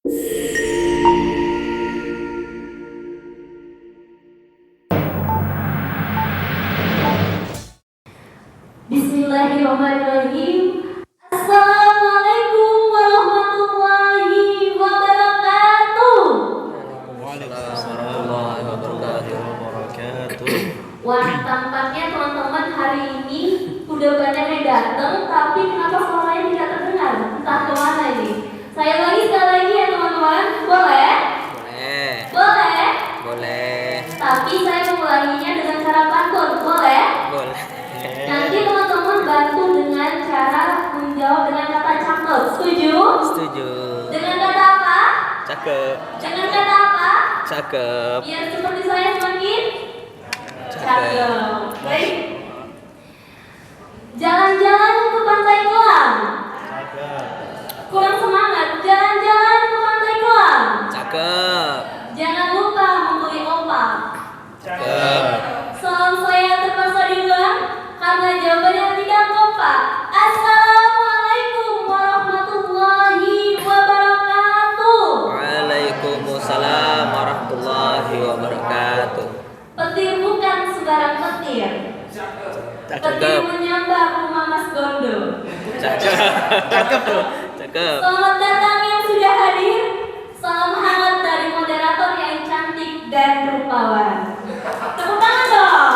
Bismillahirrahmanirrahim. Assalamualaikum warahmatullahi wabarakatuh. Waalaikumsalam warahmatullahi wabarakatuh. Wah, tampaknya teman-teman hari ini udah banyak yang datang, tapi kenapa suaranya tidak terdengar? Entah kemana ini. Saya lagi sekali lagi ya teman-teman. Boleh? Boleh. Boleh? Boleh. Tapi saya mengulanginya dengan cara pantun. Boleh? Boleh. Nanti teman-teman bantu dengan cara menjawab dengan kata cakep. Setuju? Setuju. Dengan kata apa? Cakep. Dengan kata apa? Cakep. Biar seperti saya semakin Cakep. Baik. Jalan-jalan ke Pantai Kelang. Kurang semangat. Jalan-jalan ke Pantai Kelang. Cakep. Jangan lupa membeli opak. Cakep. Salam saya terpaksa diulang karena jawabannya tidak kompak. Assalamualaikum warahmatullahi wabarakatuh. Waalaikumsalam warahmatullahi wabarakatuh. Petir bukan sembarang petir. Petir Cakep. menyambar rumah Mas Gondo. Cakep. Cakep tuh. Cakep. Selamat datang yang sudah hadir. Salam hangat dari moderator yang cantik dan rupawan. Tepuk tangan dong.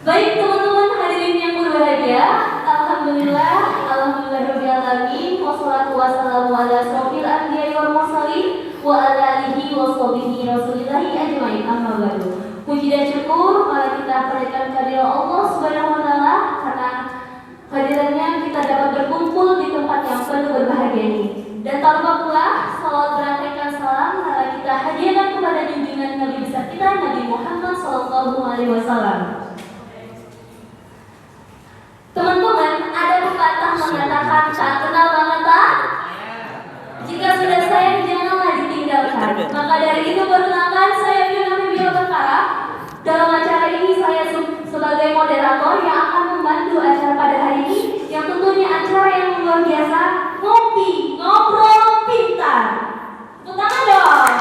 Baik teman-teman hadirin yang berbahagia, alhamdulillah rabbil alamin, wassalatu wassalamu ala asrofil anbiya'i wal mursalin wa ala alihi wa sahbihi rasulillahi ajmain, amma ba'du. Puji dan syukur mari kita panjatkan kehadirat Allah Subhanahu wa taala karena hadirannya kita dapat berkumpul di tempat yang penuh berbahagia ini. Dan tak lupa pula salawat berangkaikan salam karena kita hadiahkan kepada junjungan Nabi besar kita Nabi Muhammad sallallahu alaihi wasallam. Teman-teman, ada pepatah mengatakan tak kenal maka tak. Jika sudah sayang janganlah ditinggalkan. Maka dari itu perkenalkan saya Fiona Febiola Bakara. Dalam acara ini saya sebagai moderator yang akan membantu acara pada hari ini, yang tentunya acara yang luar biasa, ngopi ngobrol pintar. Tepuk tangan dong.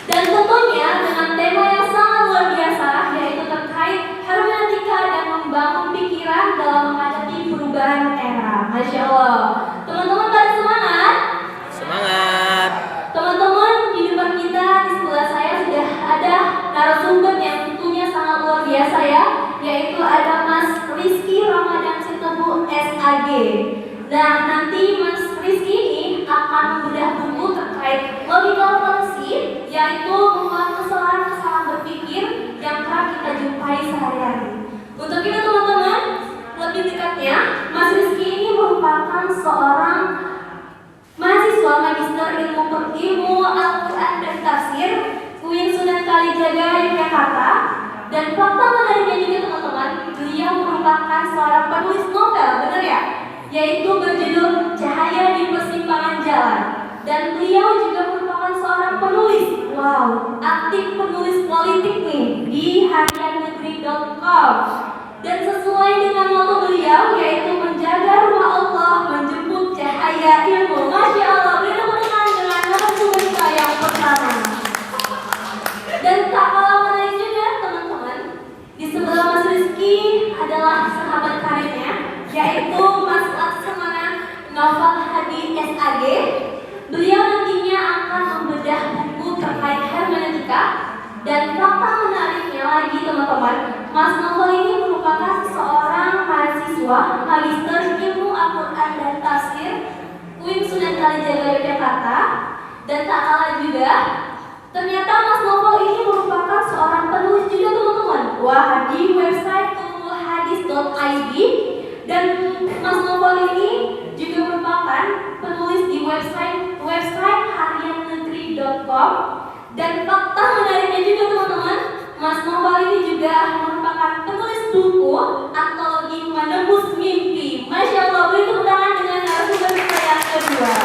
Dan tentunya dengan tema yang sangat luar biasa, yaitu terkait hermeneutika dan membangun pikiran dalam menghadapi perubahan era. Masya Allah. Teman-teman pada semangat? Semangat. Teman-teman, di depan kita di sebelah saya sudah ada narasumber yang tentunya sangat luar biasa ya, yaitu ada Mas Rizky Ramadan Sitebu SAG. Nah, nanti Mas Rizky ini akan membedah buku terkait logical fallacy, yaitu membuat kesalahan-kesalahan berpikir yang kerap kita jumpai sehari-hari. Untuk itu teman-teman, lebih dekatnya, Mas Rizky ini merupakan seorang mahasiswa Magister Ilmu Al-Quran dan Tafsir UIN Sunan Kalijaga Yogyakarta. Dan fakta menariknya juga teman-teman, beliau merupakan seorang penulis novel, benar ya? Yaitu berjudul Cahaya di Persimpangan Jalan. Dan beliau juga merupakan seorang penulis, aktif penulis politik nih di hariannegeri.com. Dan sesuai dengan moto beliau, yaitu menjaga rumah Allah, menjemput cahaya ilmu. Masya Allah, beri tepuk tangan dengan narasumber kita yang pertama. Dan tak kalah menarik juga teman-teman, di sebelah Mas Rizky adalah sahabat karibnya, yaitu Mas Laksamana Novel Hadi SAG. Beliau nantinya akan membedah buku terkait hermeneutika. Dan fakta menariknya lagi teman-teman, Mas Novel ini merupakan seorang mahasiswa Magister Ilmu Al-Quran dan Tafsir UIN Sunan Kalijaga Yogyakarta. Dan tak kalah juga, ternyata Mas Novel ini merupakan seorang penulis juga teman-teman. Di website ulumulhadis.id. Dan Mas Novel ini juga merupakan penulis di website hariannegeri.com. Dan fakta menariknya juga teman-teman, Mas Novel ini juga merupakan penulis buku antologi Menembus Mimpi. Masya Allah, beri tepuk tangan dengan narasumber kita yang kedua.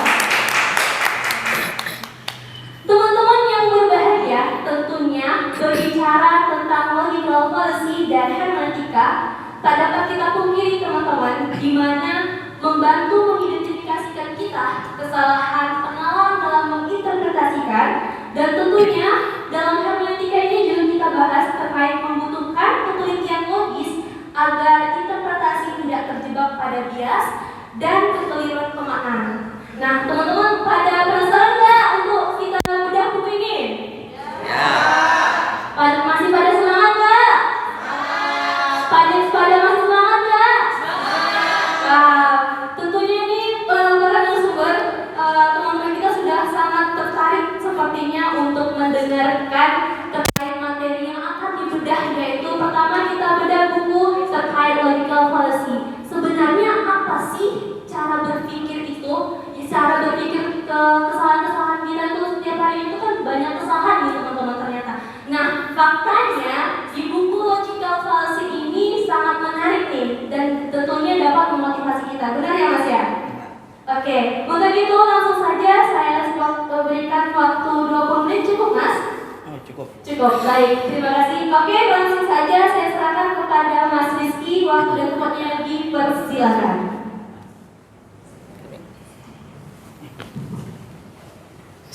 Teman-teman yang berbahagia, tentunya berbicara tentang logical fallacy dan hermeneutika, tak dapat kita pungkiri teman-teman, di mana membantu kesalahan penalaran dalam menginterpretasikan, dan tentunya dalam hermeneutika ini juga kita bahas terkait membutuhkan ketelitian logis agar interpretasi tidak terjebak pada bias dan kekeliruan pemaknaan. Nah, teman-teman pada penasaran nggak untuk kita bedah buku ini? Ya. Masih pada semangat nggak? Pada masih semangat nggak? Tentunya ini para narasumber, teman-teman kita sudah sangat tertarik sepertinya untuk mendengarkan terkait materi yang akan dibedah, yaitu pertama kita bedah buku terkait logical fallacy. Sebenarnya apa sih cara berpikir itu? Cara berpikir kesalahan-kesalahan kita itu setiap hari itu kan banyak kesalahan gitu teman-teman ternyata. Nah, faktanya di buku logical fallacy ini sangat menarik nih dan tentunya dapat memotivasi kita. Benar ya Mas ya? Oke, untuk itu langsung saja saya berikan waktu 20 menit. Cukup Mas? Cukup. Cukup, baik, terima kasih. Oke, langsung saja saya serahkan kepada Mas Rizky. Waktu dan tempatnya dipersilakan.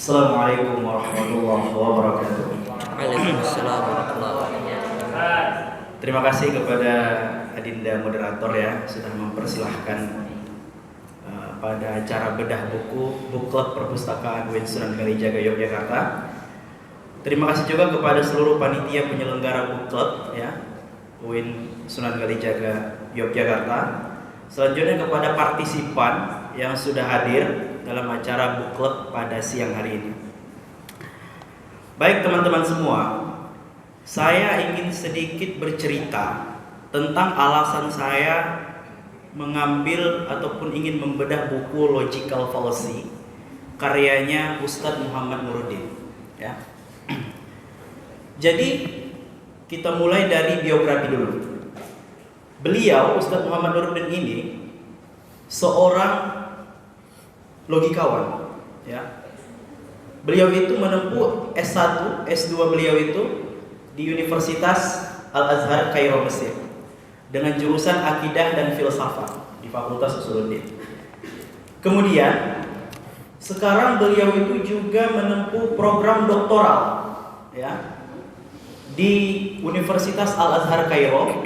Assalamualaikum warahmatullahi wabarakatuh. Waalaikumsalam warahmatullahi wabarakatuh. Terima kasih kepada Adinda moderator ya sudah mempersilahkan pada acara bedah buku Book Club Perpustakaan UIN Sunan Kalijaga Yogyakarta. Terima kasih juga kepada seluruh panitia penyelenggara Book Club ya UIN Sunan Kalijaga Yogyakarta. Selanjutnya kepada partisipan yang sudah hadir dalam acara Book Club pada siang hari ini. Baik teman-teman semua, saya ingin sedikit bercerita tentang alasan saya mengambil ataupun ingin membedah buku Logical Fallacy karyanya Ustadz Muhammad Nuruddin ya. Jadi kita mulai dari biografi dulu. Beliau Ustadz Muhammad Nuruddin ini seorang logikawan ya. Beliau itu menempuh S1, S2 beliau itu di Universitas Al-Azhar Kairo Mesir dengan jurusan akidah dan filsafat di Fakultas Usuluddin. Kemudian sekarang beliau itu juga menempuh program doktoral ya di Universitas Al-Azhar Kairo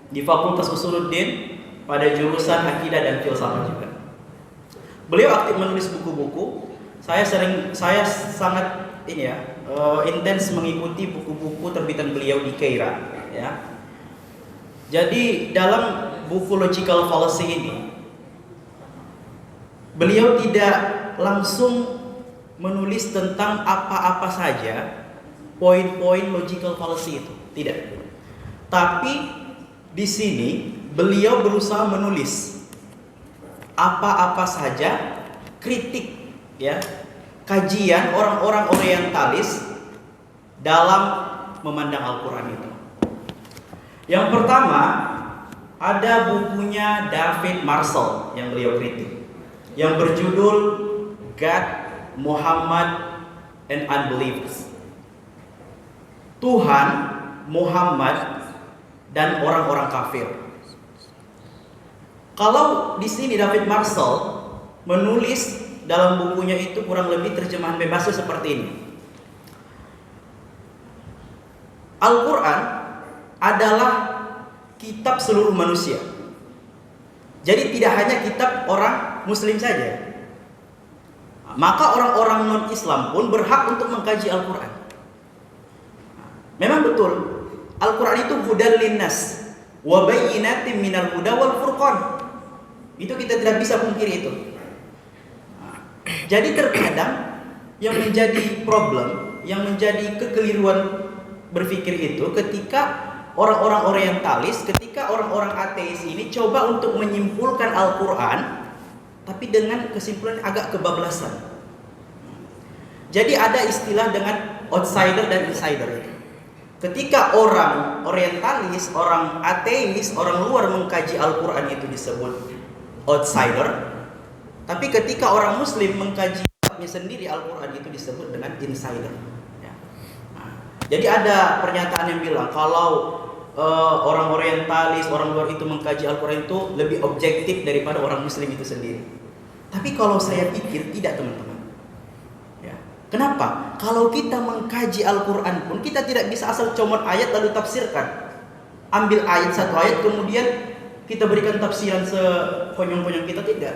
di Fakultas Usuluddin pada jurusan akidah dan filsafat juga. Beliau aktif menulis buku-buku. Saya sangat intens mengikuti buku-buku terbitan beliau di Kairo ya. Jadi dalam buku Logical Fallacy ini beliau tidak langsung menulis tentang apa-apa saja poin-poin logical fallacy itu, tidak. Tapi di sini beliau berusaha menulis apa-apa saja kritik ya, kajian orang-orang orientalis dalam memandang Al-Qur'an itu. Yang pertama ada bukunya David Marshall yang beliau kritik yang berjudul God, Muhammad and Unbelievers. Tuhan, Muhammad dan orang-orang kafir. Kalau di sini David Marshall menulis dalam bukunya itu kurang lebih terjemahan bebasnya seperti ini. Al-Qur'an adalah kitab seluruh manusia. Jadi tidak hanya kitab orang muslim saja. Maka orang-orang non-Islam pun berhak untuk mengkaji Al-Qur'an. Memang betul, Al-Qur'an itu hudal linnas wa bayyinatin minal huda wal furqan. Itu kita tidak bisa pungkiri itu. Jadi terkadang yang menjadi problem, yang menjadi kekeliruan berpikir itu ketika orang-orang orientalis, ketika orang-orang ateis ini coba untuk menyimpulkan Al-Qur'an tapi dengan kesimpulan agak kebablasan. Jadi ada istilah dengan outsider dan insider itu. Ketika orang orientalis, orang ateis, orang luar mengkaji Al-Qur'an itu disebut outsider. Tapi ketika orang muslim mengkaji kitabnya sendiri Al-Qur'an itu disebut dengan insider ya. Jadi ada pernyataan yang bilang kalau orang orientalis, orang luar itu mengkaji Al-Qur'an itu lebih objektif daripada orang muslim itu sendiri. Tapi kalau saya pikir tidak, teman-teman. Ya. Kenapa? Kalau kita mengkaji Al-Quran pun kita tidak bisa asal comot ayat lalu tafsirkan. Ambil ayat, satu ayat, kemudian kita berikan tafsiran sekonyong-konyong kita, tidak.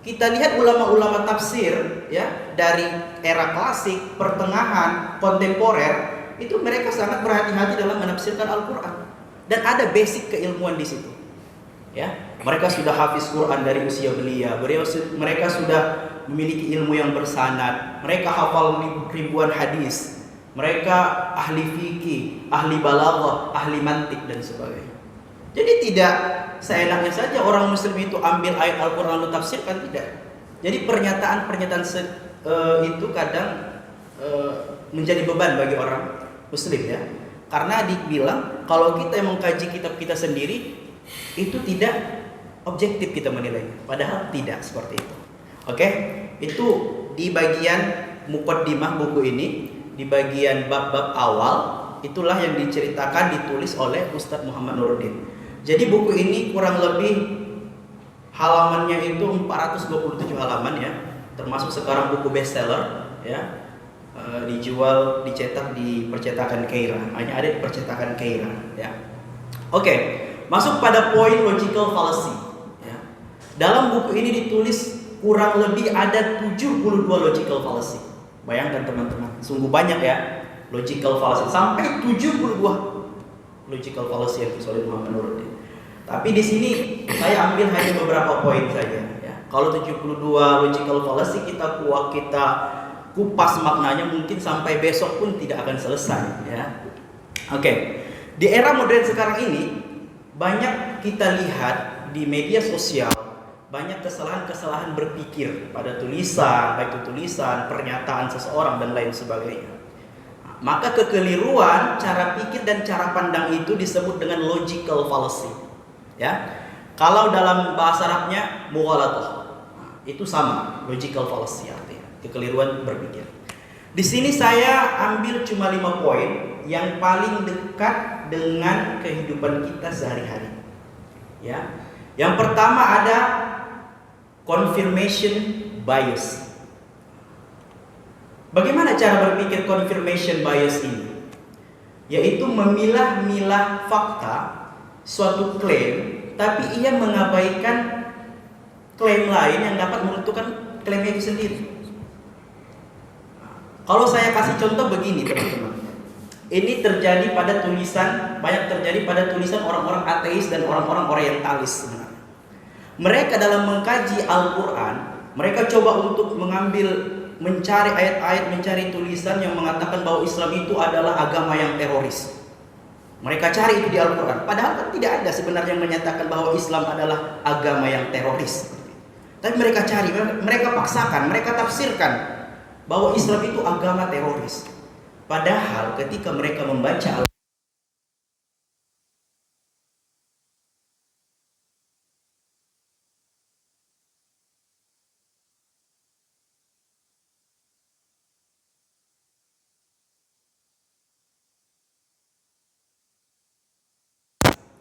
Kita lihat ulama-ulama tafsir ya, dari era klasik, pertengahan, kontemporer, itu mereka sangat berhati-hati dalam menafsirkan Al-Quran. Dan ada basic keilmuan di situ. Ya, mereka sudah hafiz Quran dari usia belia. Mereka sudah memiliki ilmu yang bersanad. Mereka hafal ribuan hadis. Mereka ahli fikih, ahli balaghah, ahli mantik dan sebagainya. Jadi tidak seenaknya saja orang muslim itu ambil ayat Al-Quran lalu tafsirkan, tidak. Jadi pernyataan-pernyataan itu kadang menjadi beban bagi orang muslim ya. Karena dibilang kalau kita yang mengkaji kitab kita sendiri itu tidak objektif kita menilainya. Padahal tidak seperti itu. Oke? Itu di bagian muqaddimah buku ini, di bagian bab-bab awal, itulah yang diceritakan ditulis oleh Ustadz Muhammad Nuruddin. Jadi buku ini kurang lebih halamannya itu 427 halaman ya, termasuk sekarang buku bestseller ya. Dijual, dicetak di percetakan Keira, hanya ada di percetakan Keira ya. Oke, masuk pada poin logical fallacy ya. Dalam buku ini ditulis kurang lebih ada 72 logical fallacy. Bayangkan teman-teman, sungguh banyak ya logical fallacy, sampai 72 logical fallacy yang ditulis oleh Muhammad Nuruddin. Tapi di sini saya ambil hanya beberapa poin saja ya. Kalau 72 logical fallacy kita kupas maknanya mungkin sampai besok pun tidak akan selesai ya. Oke. Di era modern sekarang ini banyak kita lihat di media sosial banyak kesalahan-kesalahan berpikir pada tulisan, baik itu tulisan, pernyataan seseorang dan lain sebagainya. Maka kekeliruan cara pikir dan cara pandang itu disebut dengan logical fallacy. Ya. Kalau dalam bahasa Arabnya mughalatah. Itu sama, logical fallacy artinya kekeliruan berpikir. Di sini saya ambil cuma 5 poin yang paling dekat dengan kehidupan kita sehari-hari. Ya. Yang pertama ada confirmation bias. Bagaimana cara berpikir confirmation bias ini? Yaitu memilah-milah fakta suatu klaim, tapi ia mengabaikan klaim lain yang dapat menentukan klaimnya itu sendiri. Kalau saya kasih contoh begini teman-teman, ini terjadi pada banyak terjadi pada tulisan orang-orang ateis dan orang-orang orientalis sebenarnya. Mereka dalam mengkaji Al-Quran, mereka coba untuk mencari ayat-ayat, mencari tulisan yang mengatakan bahwa Islam itu adalah agama yang teroris. Mereka cari itu di Al-Quran, padahal kan tidak ada sebenarnya yang menyatakan bahwa Islam adalah agama yang teroris. Tapi mereka cari, mereka paksakan, mereka tafsirkan bahwa Islam itu agama teroris. Padahal ketika mereka membaca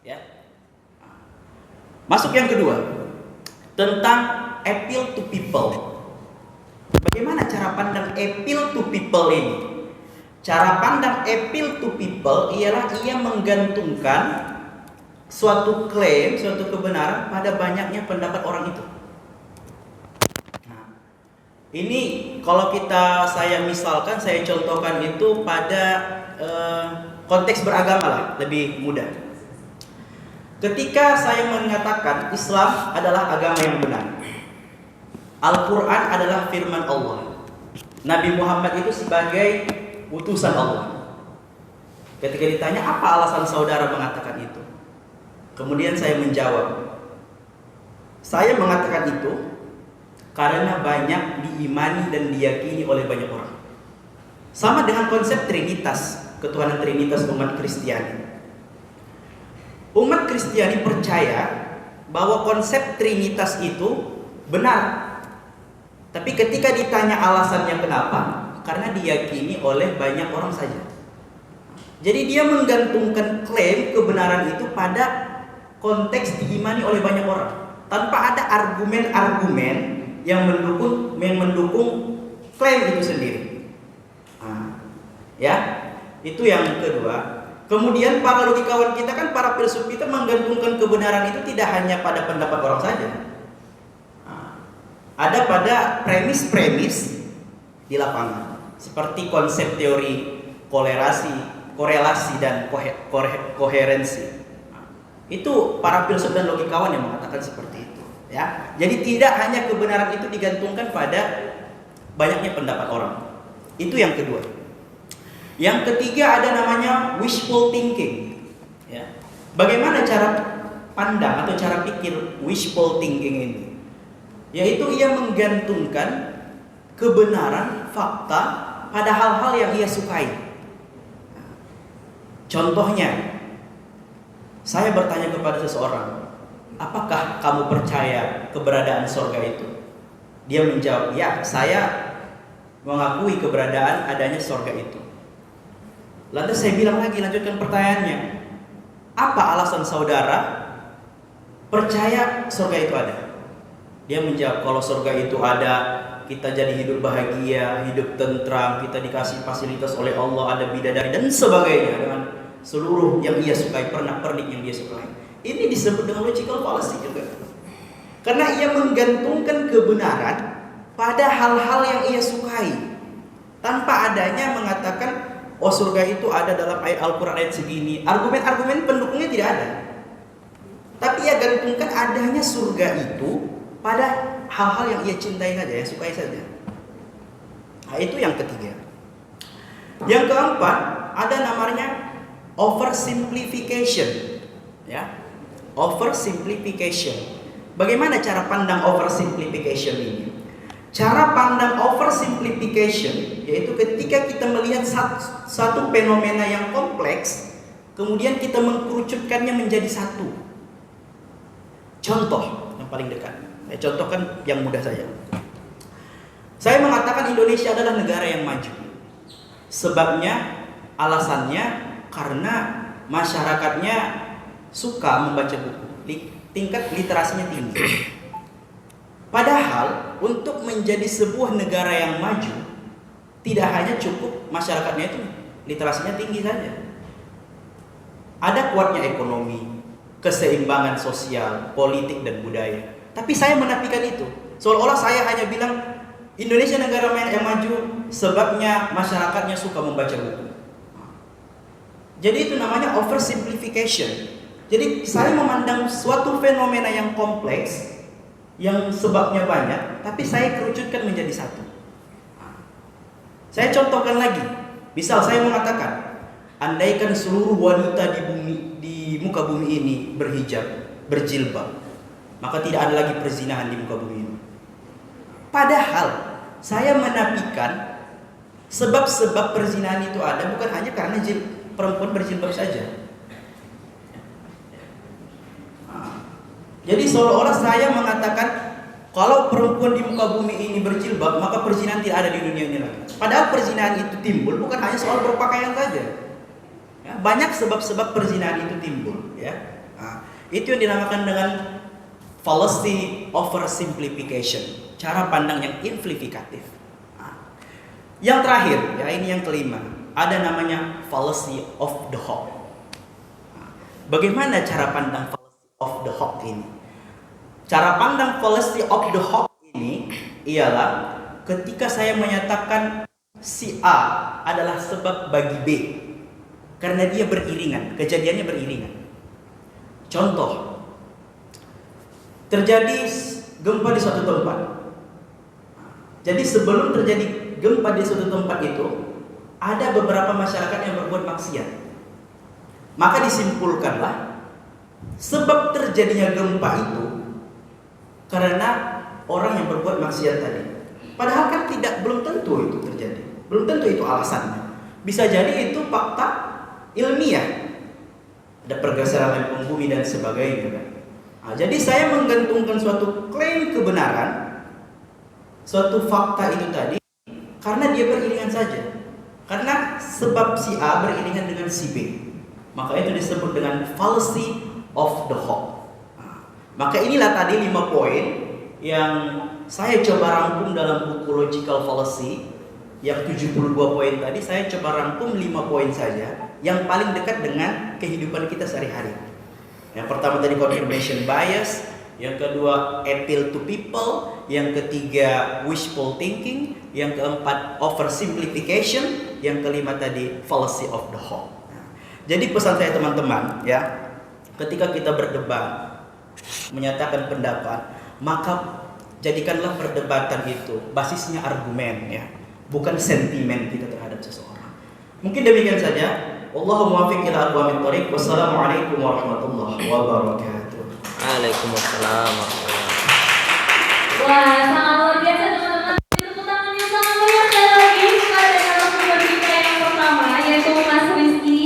ya. Masuk yang kedua, tentang appeal to people. Bagaimana cara pandang appeal to people ini? Cara pandang appeal to people ialah ia menggantungkan suatu klaim, suatu kebenaran pada banyaknya pendapat orang itu. Nah, ini kalau saya misalkan, saya contohkan itu pada konteks beragama lah, lebih mudah. Ketika saya mengatakan Islam adalah agama yang benar, Al-Quran adalah firman Allah, Nabi Muhammad itu sebagai utusan Allah. Ketika ditanya apa alasan saudara mengatakan itu, kemudian saya menjawab, saya mengatakan itu karena banyak diimani dan diyakini oleh banyak orang. Sama dengan konsep Trinitas, ketuhanan Trinitas umat Kristiani. Umat Kristiani percaya bahwa konsep Trinitas itu benar. Tapi ketika ditanya alasannya kenapa, karena diyakini oleh banyak orang saja. Jadi dia menggantungkan klaim kebenaran itu pada konteks diimani oleh banyak orang, tanpa ada argumen-argumen yang mendukung klaim itu sendiri. Ya, itu yang kedua. Kemudian para logikawan kita kan, para filsuf kita menggantungkan kebenaran itu tidak hanya pada pendapat orang saja. Ada pada premis-premis di lapangan, seperti konsep teori korelasi dan koherensi. Itu para filsuf dan logikawan yang mengatakan seperti itu. Ya, jadi tidak hanya kebenaran itu digantungkan pada banyaknya pendapat orang. Itu yang kedua. Yang ketiga ada namanya wishful thinking. Ya. Bagaimana cara pandang atau cara pikir wishful thinking ini? Yaitu ia menggantungkan kebenaran fakta pada hal-hal yang ia sukai. Contohnya, saya bertanya kepada seseorang, apakah kamu percaya keberadaan surga itu? Dia menjawab, ya, saya mengakui keberadaan adanya surga itu. Lantas saya bilang lagi, lanjutkan pertanyaannya, apa alasan saudara percaya surga itu ada? Dia menjawab, kalau surga itu ada, kita jadi hidup bahagia, hidup tentram, kita dikasih fasilitas oleh Allah, ada bidadari dan sebagainya, dengan seluruh yang ia sukai, pernak-pernik yang dia sukai. Ini disebut dengan logical fallacy juga, karena ia menggantungkan kebenaran pada hal-hal yang ia sukai, tanpa adanya mengatakan, oh surga itu ada dalam ayat Al-Quran ayat segini. Argumen-argumen pendukungnya tidak ada. Tapi ia gantungkan adanya surga itu pada hal-hal yang ia cintai saja, yang sukai saja. Nah, itu yang ketiga. Yang keempat, ada namanya oversimplification. Ya, oversimplification. Bagaimana cara pandang oversimplification ini? Cara pandang oversimplification yaitu ketika kita melihat satu fenomena yang kompleks, kemudian kita mengkerucutkannya menjadi satu. Contoh yang paling dekat, saya contohkan yang mudah saja. Saya mengatakan Indonesia adalah negara yang maju. Sebabnya, alasannya karena masyarakatnya suka membaca buku, tingkat literasinya tinggi. Padahal untuk menjadi sebuah negara yang maju, tidak hanya cukup masyarakatnya itu literasinya tinggi saja. Ada kuatnya ekonomi, keseimbangan sosial, politik dan budaya. Tapi saya menafikan itu. Seolah-olah saya hanya bilang Indonesia negara yang maju sebabnya masyarakatnya suka membaca buku. Jadi itu namanya oversimplification. Jadi saya memandang suatu fenomena yang kompleks, yang sebabnya banyak, tapi saya kerucutkan menjadi satu. Saya contohkan lagi. Misal saya mengatakan, andaikan seluruh wanita di muka bumi ini berhijab, berjilbab, maka tidak ada lagi perzinahan di muka bumi ini. Padahal saya menafikan sebab-sebab perzinahan itu ada bukan hanya karena perempuan berjilbab saja. Jadi seolah-olah saya mengatakan kalau perempuan di muka bumi ini berjilbab, maka perzinahan tidak ada di dunia ini lagi. Padahal perzinahan itu timbul bukan hanya soal berpakaian saja. Ya, banyak sebab-sebab perzinahan itu timbul. Ya. Nah, itu yang dinamakan dengan fallacy oversimplification, cara pandang yang implifikatif. Nah, yang terakhir, ya ini yang kelima, ada namanya fallacy of the hawk. Nah, bagaimana cara pandang of the hawk ini? Cara pandang fallacy of the hawk ini ialah ketika saya menyatakan si A adalah sebab bagi B karena dia beriringan, kejadiannya beriringan. Contoh, terjadi gempa di suatu tempat. Jadi sebelum terjadi gempa di suatu tempat itu ada beberapa masyarakat yang berbuat maksiat. Maka disimpulkanlah sebab terjadinya gempa itu karena orang yang berbuat maksiat tadi. Padahal kan belum tentu itu terjadi. Belum tentu itu alasannya. Bisa jadi itu fakta ilmiah. Ada pergeseran lempeng bumi dan sebagainya kan. Nah, jadi saya menggantungkan suatu klaim kebenaran, suatu fakta itu tadi karena dia beriringan saja. Karena sebab si A beriringan dengan si B. Maka itu disebut dengan fallacy of the hawk. Nah, maka inilah tadi 5 poin yang saya coba rangkum dalam buku Logical Fallacy yang 72 poin tadi. Saya coba rangkum 5 poin saja yang paling dekat dengan kehidupan kita sehari-hari. Yang pertama tadi confirmation bias, yang kedua appeal to people, yang ketiga wishful thinking, yang keempat oversimplification, yang kelima tadi fallacy of the whole. Jadi pesan saya teman-teman ya, ketika kita berdebat, menyatakan pendapat, maka jadikanlah perdebatan itu basisnya argumen ya, bukan sentimen kita terhadap seseorang. Mungkin demikian saja. Wallahu muwaffiq ila aqwamit thoriq. Wassalamualaikum warahmatullahi wabarakatuh. Waalaikumsalam warahmatullahi Wah, sangat luar biasa teman-teman. Tepuk tangan yang sangat meriah sekali lagi kepada narasumber kita yang pertama, yaitu Mas Rizky.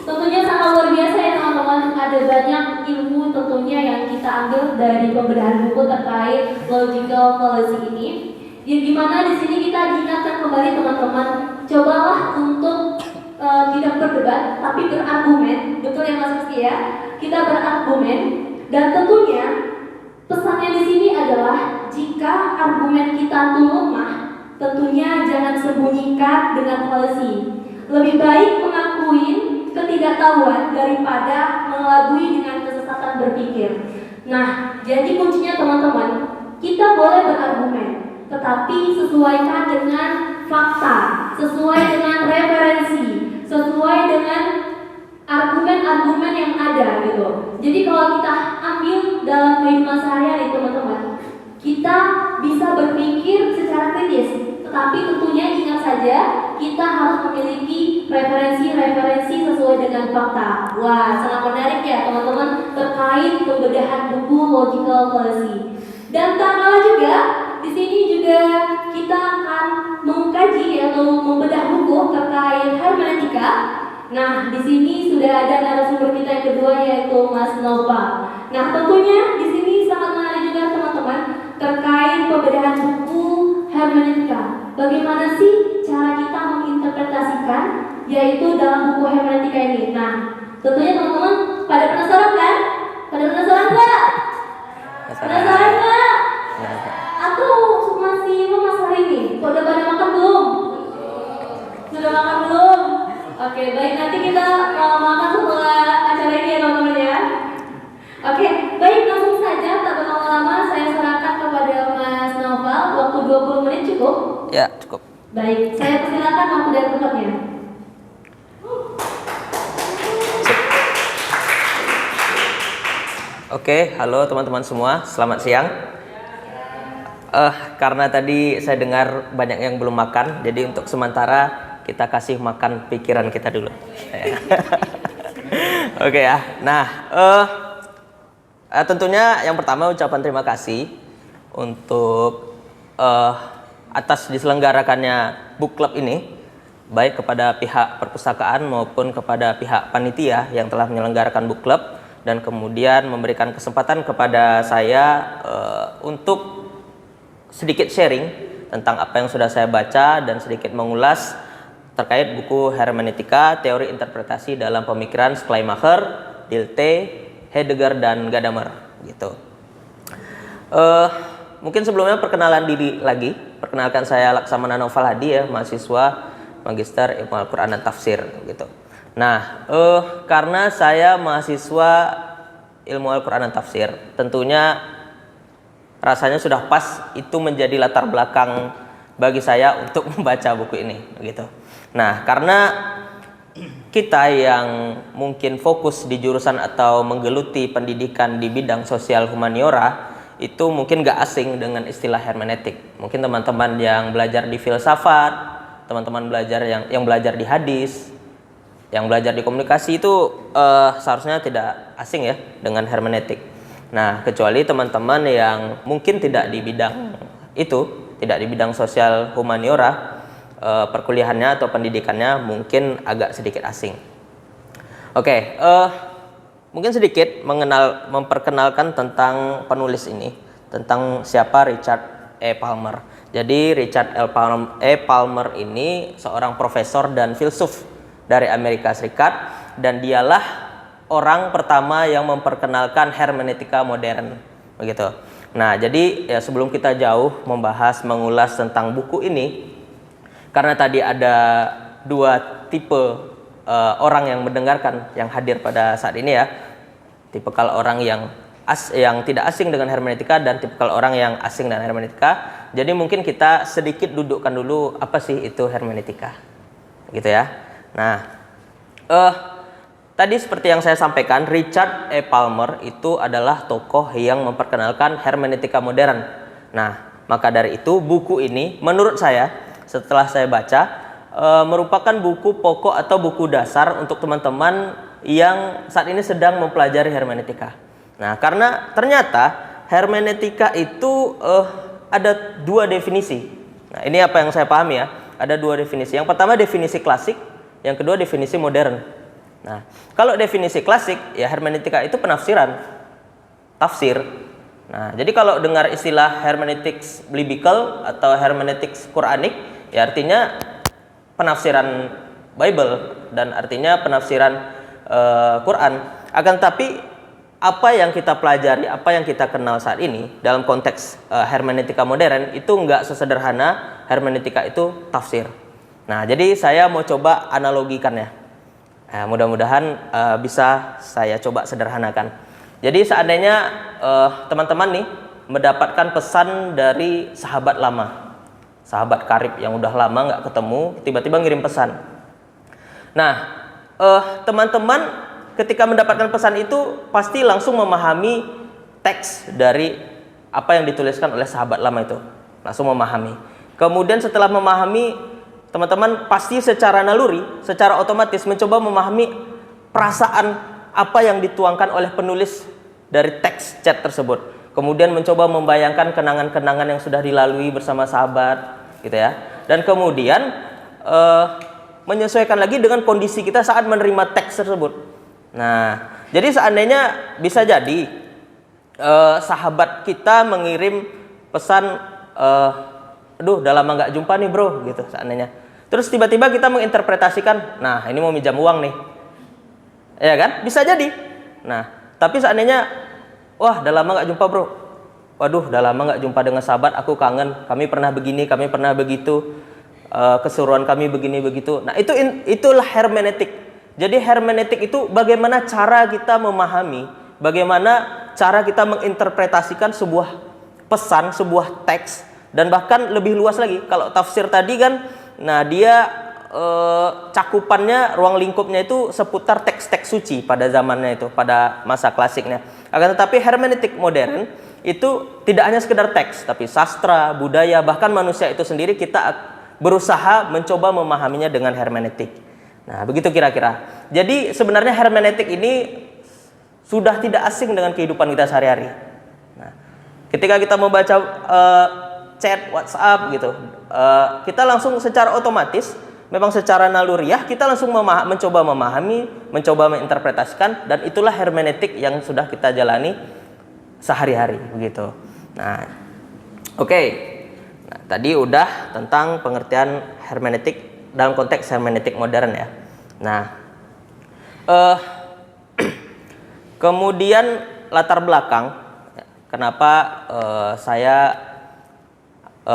Tentunya sangat luar biasa ya teman-teman. Ada banyak ilmu tentunya yang kita ambil dari pembedahan buku terkait logical fallacy ini. Yang dimana di sini kita diingatkan kembali teman-teman, cobalah untuk tidak berdebat, tapi berargumen. Betul ya Mas Rizky ya? Kita berargumen, dan tentunya pesannya di sini adalah jika argumen kita itu lemah, tentunya jangan sembunyikan dengan fallacy. Lebih baik mengakui ketidaktahuan daripada mengelabui dengan kesesatan berpikir. Nah, jadi kuncinya teman-teman, kita boleh berargumen, tetapi sesuaikan dengan fakta, sesuai dengan referensi, sesuai dengan argumen-argumen yang ada gitu. Jadi kalau kita ambil dalam kehidupan sehari-hari teman-teman, kita bisa berpikir secara kritis, tetapi tentunya ingat saja kita harus memiliki referensi-referensi sesuai dengan fakta. Wah, sangat menarik ya teman-teman terkait pembedahan buku Logical Fallacy. Dan tak kalah juga di sini juga kita akan mengkaji atau membedah buku terkait hermeneutika. Nah, di sini sudah ada narasumber kita yang kedua yaitu Mas Nova. Nah, tentunya di sini sangat menarik juga teman-teman terkait pembedahan buku hermeneutika. Bagaimana sih cara kita menginterpretasikan yaitu dalam buku hermeneutika ini? Nah, tentunya teman-teman pada penasaran kan? Pada penasaran nggak? Penasaran nggak? Atau masih lemas hari ini? Sudah pada makan belum? Sudah makan belum? Oke, baik, nanti kita makan setelah acara ini ya teman-teman ya. Oke, baik, langsung saja tak berlama-lama saya serahkan kepada Mas Noval. Waktu 20 menit cukup? Ya, cukup. Baik, saya persilakan waktu dan tempatnya. Oke, halo teman-teman semua, selamat siang. Karena tadi saya dengar banyak yang belum makan, jadi untuk sementara kita kasih makan pikiran kita dulu. Oke ya. Nah, tentunya yang pertama ucapan terima kasih untuk atas diselenggarakannya book club ini, baik kepada pihak perpustakaan maupun kepada pihak panitia yang telah menyelenggarakan book club dan kemudian memberikan kesempatan kepada saya untuk sedikit sharing tentang apa yang sudah saya baca dan sedikit mengulas terkait buku Hermeneutika, Teori Interpretasi dalam Pemikiran Schleiermacher, Dilthey, Heidegger dan Gadamer gitu. Mungkin sebelumnya perkenalan diri lagi. Perkenalkan saya Laksamana Noval Hadi ya, mahasiswa Magister Ilmu Al-Qur'an dan Tafsir gitu. Nah, karena saya mahasiswa Ilmu Al-Qur'an dan Tafsir, tentunya rasanya sudah pas itu menjadi latar belakang bagi saya untuk membaca buku ini gitu. Nah, karena kita yang mungkin fokus di jurusan atau menggeluti pendidikan di bidang sosial humaniora itu mungkin gak asing dengan istilah hermeneutik. Mungkin teman-teman yang belajar di filsafat, teman-teman belajar yang belajar di hadis, yang belajar di komunikasi itu seharusnya tidak asing ya dengan hermeneutik. Nah, kecuali teman-teman yang mungkin tidak di bidang itu, tidak di bidang sosial humaniora, perkuliahannya atau pendidikannya mungkin agak sedikit asing. Oke, mungkin sedikit memperkenalkan tentang penulis ini, tentang siapa Richard E. Palmer. Jadi Richard E. Palmer ini seorang profesor dan filsuf dari Amerika Serikat, dan dialah orang pertama yang memperkenalkan hermeneutika modern, begitu. Nah, jadi ya sebelum kita jauh membahas mengulas tentang buku ini, karena tadi ada dua tipe orang yang mendengarkan yang hadir pada saat ini ya. Tipikal orang yang tidak asing dengan hermeneutika dan tipikal orang yang asing dengan hermeneutika. Jadi mungkin kita sedikit dudukkan dulu apa sih itu hermeneutika. Gitu ya. Nah, tadi seperti yang saya sampaikan, Richard E. Palmer itu adalah tokoh yang memperkenalkan hermeneutika modern. Nah, maka dari itu buku ini menurut saya setelah saya baca merupakan buku pokok atau buku dasar untuk teman-teman yang saat ini sedang mempelajari hermeneutika. Nah, karena ternyata hermeneutika itu ada dua definisi. Nah, ini apa yang saya pahami ya, ada dua definisi. Yang pertama definisi klasik, yang kedua definisi modern. Nah, kalau definisi klasik, ya hermeneutika itu penafsiran, tafsir. Nah, jadi kalau dengar istilah hermeneutics biblical atau hermeneutics Quranik, ya artinya penafsiran Bible dan artinya penafsiran Quran. Akan tetapi apa yang kita pelajari, apa yang kita kenal saat ini dalam konteks hermeneutika modern itu enggak sesederhana hermeneutika itu tafsir. Nah, jadi saya mau coba analogikannya. Mudah-mudahan bisa saya coba sederhanakan. Jadi seandainya teman-teman nih mendapatkan pesan dari sahabat lama, sahabat karib yang udah lama nggak ketemu, tiba-tiba ngirim pesan. Nah, teman-teman ketika mendapatkan pesan itu pasti langsung memahami teks dari apa yang dituliskan oleh sahabat lama itu, langsung memahami. Kemudian setelah memahami, teman-teman pasti secara naluri, secara otomatis mencoba memahami perasaan apa yang dituangkan oleh penulis dari teks chat tersebut. Kemudian mencoba membayangkan kenangan-kenangan yang sudah dilalui bersama sahabat, gitu ya. Dan kemudian menyesuaikan lagi dengan kondisi kita saat menerima teks tersebut. Nah, jadi seandainya bisa jadi sahabat kita mengirim pesan, aduh udah lama nggak jumpa nih bro, gitu seandainya. Terus tiba-tiba kita menginterpretasikan, nah ini mau minjam uang nih, ya kan? Bisa jadi. Nah, tapi seandainya, wah udah lama nggak jumpa bro, waduh udah lama nggak jumpa dengan sahabat, aku kangen, kami pernah begini, kami pernah begitu, keseruan kami begini begitu. Nah itulah hermeneutik. Jadi hermeneutik itu bagaimana cara kita memahami, bagaimana cara kita menginterpretasikan sebuah pesan, sebuah teks. Dan bahkan lebih luas lagi, kalau tafsir tadi kan, nah dia cakupannya, ruang lingkupnya itu seputar teks-teks suci pada zamannya itu, pada masa klasiknya. Akan tetapi hermeneutik modern itu tidak hanya sekedar teks, tapi sastra, budaya, bahkan manusia itu sendiri kita berusaha mencoba memahaminya dengan hermeneutik. Nah, begitu kira-kira. Jadi sebenarnya hermeneutik ini sudah tidak asing dengan kehidupan kita sehari-hari. Nah, ketika kita membaca chat WhatsApp gitu, kita langsung secara otomatis, memang secara naluriah kita langsung mencoba memahami, mencoba menginterpretasikan, dan itulah hermeneutik yang sudah kita jalani sehari-hari begitu. Nah, oke. Nah, tadi udah tentang pengertian hermeneutik dalam konteks hermeneutik modern ya. Nah, kemudian latar belakang kenapa saya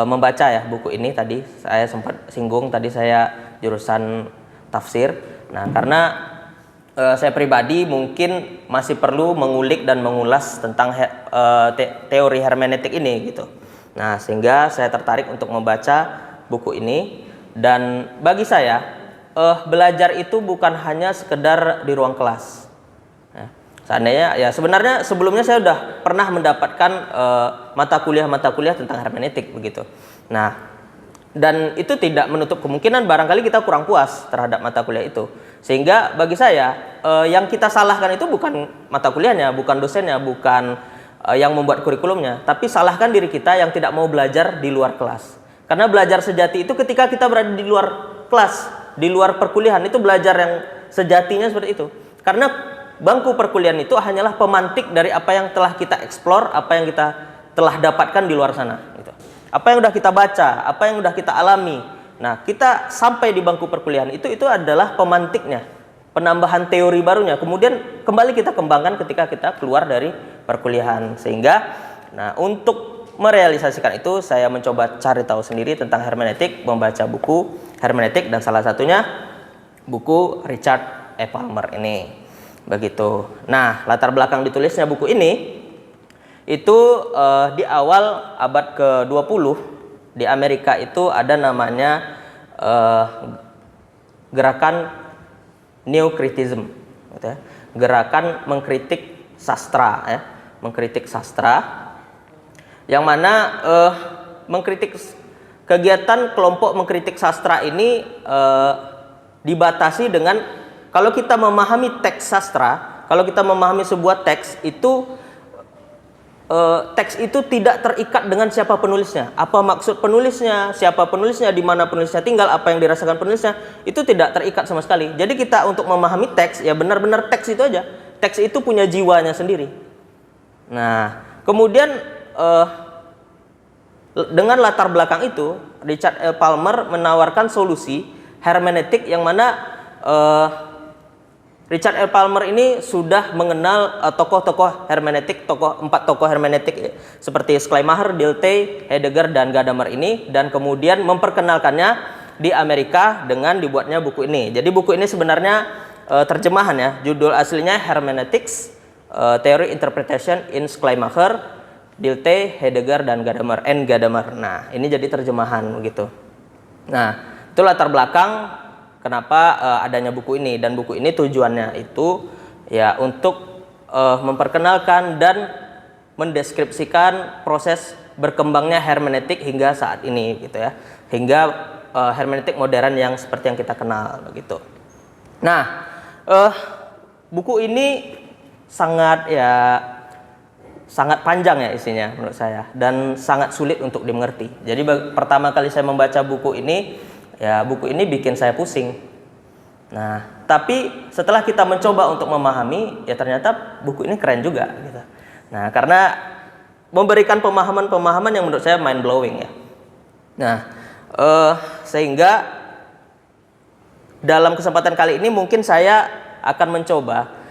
membaca ya buku ini. Tadi saya sempat singgung, tadi saya jurusan tafsir. Nah, karena saya pribadi mungkin masih perlu mengulik dan mengulas tentang teori hermeneutik ini gitu. Nah, sehingga saya tertarik untuk membaca buku ini. Dan bagi saya belajar itu bukan hanya sekedar di ruang kelas. Seandainya ya sebenarnya sebelumnya saya sudah pernah mendapatkan mata kuliah tentang hermeneutik begitu. Nah, dan itu tidak menutup kemungkinan barangkali kita kurang puas terhadap mata kuliah itu. Sehingga bagi saya yang kita salahkan itu bukan mata kuliahnya, bukan dosennya, bukan yang membuat kurikulumnya, tapi salahkan diri kita yang tidak mau belajar di luar kelas. Karena belajar sejati itu ketika kita berada di luar kelas, di luar perkuliahan, itu belajar yang sejatinya seperti itu. Karena bangku perkuliahan itu hanyalah pemantik dari apa yang telah kita eksplor, apa yang kita telah dapatkan di luar sana. Gitu. Apa yang sudah kita baca, apa yang sudah kita alami. Nah, kita sampai di bangku perkuliahan itu adalah pemantiknya, penambahan teori barunya. Kemudian kembali kita kembangkan ketika kita keluar dari perkuliahan. Sehingga Nah, untuk merealisasikan itu saya mencoba cari tahu sendiri tentang hermeneutik, membaca buku hermeneutik dan salah satunya buku Richard E. Palmer ini. Begitu. Nah, latar belakang ditulisnya buku ini itu di awal abad ke-20 di Amerika itu ada namanya gerakan Neocriticism, gitu ya. Gerakan mengkritik sastra, ya, mengkritik sastra, yang mana mengkritik kegiatan kelompok mengkritik sastra ini dibatasi dengan kalau kita memahami teks sastra, kalau kita memahami sebuah teks itu tidak terikat dengan siapa penulisnya, apa maksud penulisnya, siapa penulisnya, di mana penulisnya tinggal, apa yang dirasakan penulisnya, itu tidak terikat sama sekali. Jadi kita untuk memahami teks, ya benar-benar teks itu aja. Teks itu punya jiwanya sendiri. Nah, kemudian dengan latar belakang itu, Richard E. Palmer menawarkan solusi hermeneutik yang mana Richard E. Palmer ini sudah mengenal tokoh-tokoh hermeneutik, empat tokoh hermeneutik seperti Schleiermacher, Dilthey, Heidegger, dan Gadamer ini, dan kemudian memperkenalkannya di Amerika dengan dibuatnya buku ini. Jadi buku ini sebenarnya terjemahan ya, judul aslinya Hermeneutics, Theory Interpretation in Schleiermacher, Dilthey, Heidegger, dan Gadamer, Gadamer. Nah, ini jadi terjemahan begitu. Nah, itu latar belakang kenapa adanya buku ini, dan buku ini tujuannya itu ya untuk memperkenalkan dan mendeskripsikan proses berkembangnya hermeneutik hingga saat ini gitu ya. Hingga hermeneutik modern yang seperti yang kita kenal begitu. Nah, buku ini sangat panjang ya isinya menurut saya dan sangat sulit untuk dimengerti. Jadi pertama kali saya membaca buku ini, ya buku ini bikin saya pusing. Nah, tapi setelah kita mencoba untuk memahami, ya ternyata buku ini keren juga gitu. Nah, karena memberikan pemahaman-pemahaman yang menurut saya mind blowing ya. Nah, sehingga dalam kesempatan kali ini mungkin saya akan mencoba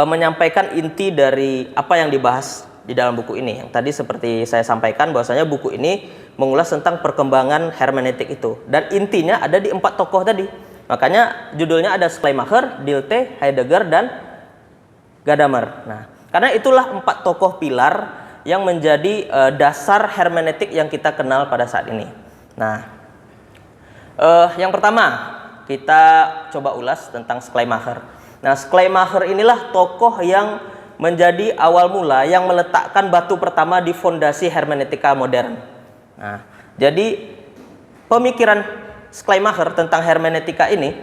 menyampaikan inti dari apa yang dibahas di dalam buku ini. Yang tadi seperti saya sampaikan bahwasanya buku ini mengulas tentang perkembangan hermeneutik itu, dan intinya ada di empat tokoh tadi. Makanya judulnya ada Schleiermacher, Dilthey, Heidegger, dan Gadamer. Nah, karena itulah empat tokoh pilar yang menjadi dasar hermeneutik yang kita kenal pada saat ini. Nah, yang pertama kita coba ulas tentang Schleiermacher. Nah, Schleiermacher inilah tokoh yang menjadi awal mula yang meletakkan batu pertama di fondasi hermeneutika modern. Nah, jadi pemikiran Schleiermacher tentang hermeneutika ini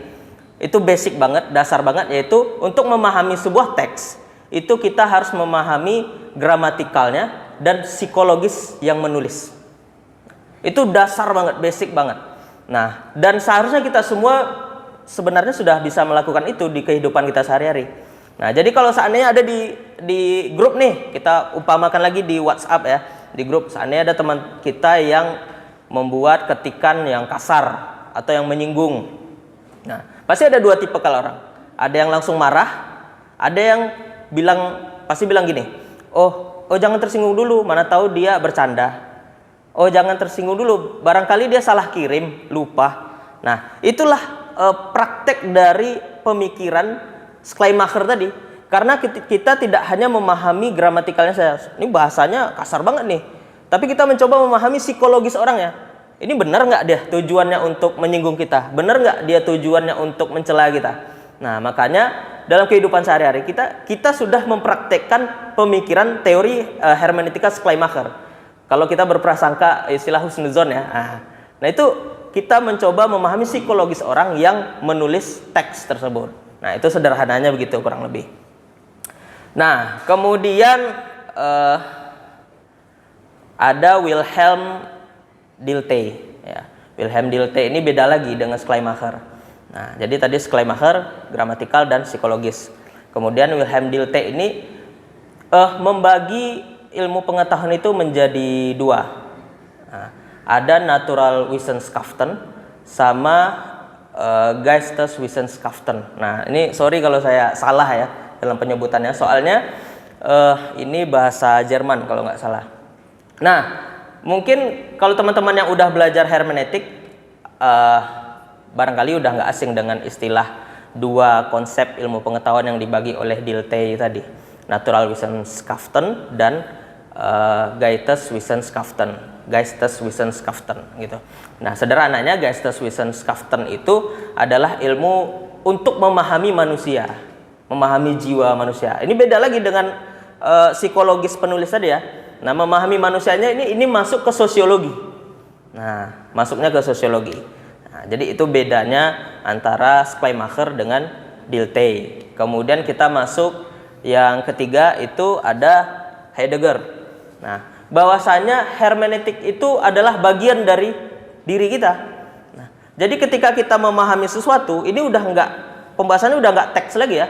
itu basic banget, dasar banget, yaitu untuk memahami sebuah teks itu kita harus memahami gramatikalnya dan psikologis yang menulis. Itu dasar banget, basic banget. Nah, dan seharusnya kita semua sebenarnya sudah bisa melakukan itu di kehidupan kita sehari-hari. Nah, jadi kalau seandainya ada di grup nih, kita umpamakan lagi di WhatsApp ya, di grup seandainya ada teman kita yang membuat ketikan yang kasar atau yang menyinggung. Nah, pasti ada dua tipe kalau orang. Ada yang langsung marah, ada yang pasti bilang gini, oh jangan tersinggung dulu, mana tahu dia bercanda. Oh jangan tersinggung dulu, barangkali dia salah kirim, lupa. Nah, itulah praktek dari pemikiran Schleiermacher tadi. Karena kita tidak hanya memahami gramatikalnya saya, ini bahasanya kasar banget nih. Tapi kita mencoba memahami psikologis orangnya. Ini benar nggak dia tujuannya untuk menyinggung kita? Benar nggak dia tujuannya untuk mencela kita? Nah, makanya dalam kehidupan sehari-hari kita sudah mempraktekkan pemikiran teori hermeneutika Schleiermacher. Kalau kita berprasangka istilah husnuzon ya. Nah, itu kita mencoba memahami psikologis orang yang menulis teks tersebut. Nah, itu sederhananya begitu kurang lebih. Nah, kemudian ada Wilhelm Dilthey. Ya. Wilhelm Dilthey ini beda lagi dengan Schleiermacher. Nah, jadi tadi Schleiermacher gramatikal dan psikologis. Kemudian Wilhelm Dilthey ini membagi ilmu pengetahuan itu menjadi dua. Nah, ada Natural Wissenschaften sama Geisteswissenschaften. Nah, ini sorry kalau saya salah ya dalam penyebutannya, soalnya ini bahasa Jerman kalau nggak salah. Nah, mungkin kalau teman-teman yang udah belajar hermeneutik barangkali udah nggak asing dengan istilah dua konsep ilmu pengetahuan yang dibagi oleh Dilthey tadi, natural Wissenschaft dan Geisteswissenschaften gitu. Nah, sederhananya Geisteswissenschaften itu adalah ilmu untuk memahami manusia, memahami jiwa manusia. Ini beda lagi dengan psikologis penulis tadi ya. Nah, memahami manusianya ini masuk ke sosiologi. Nah, masuknya ke sosiologi. Nah, jadi itu bedanya antara Schleiermacher dengan Dilthey. Kemudian kita masuk yang ketiga itu ada Heidegger. Nah, bahwasanya hermeneutik itu adalah bagian dari diri kita. Nah, jadi ketika kita memahami sesuatu, ini udah enggak, pembahasannya udah enggak teks lagi ya.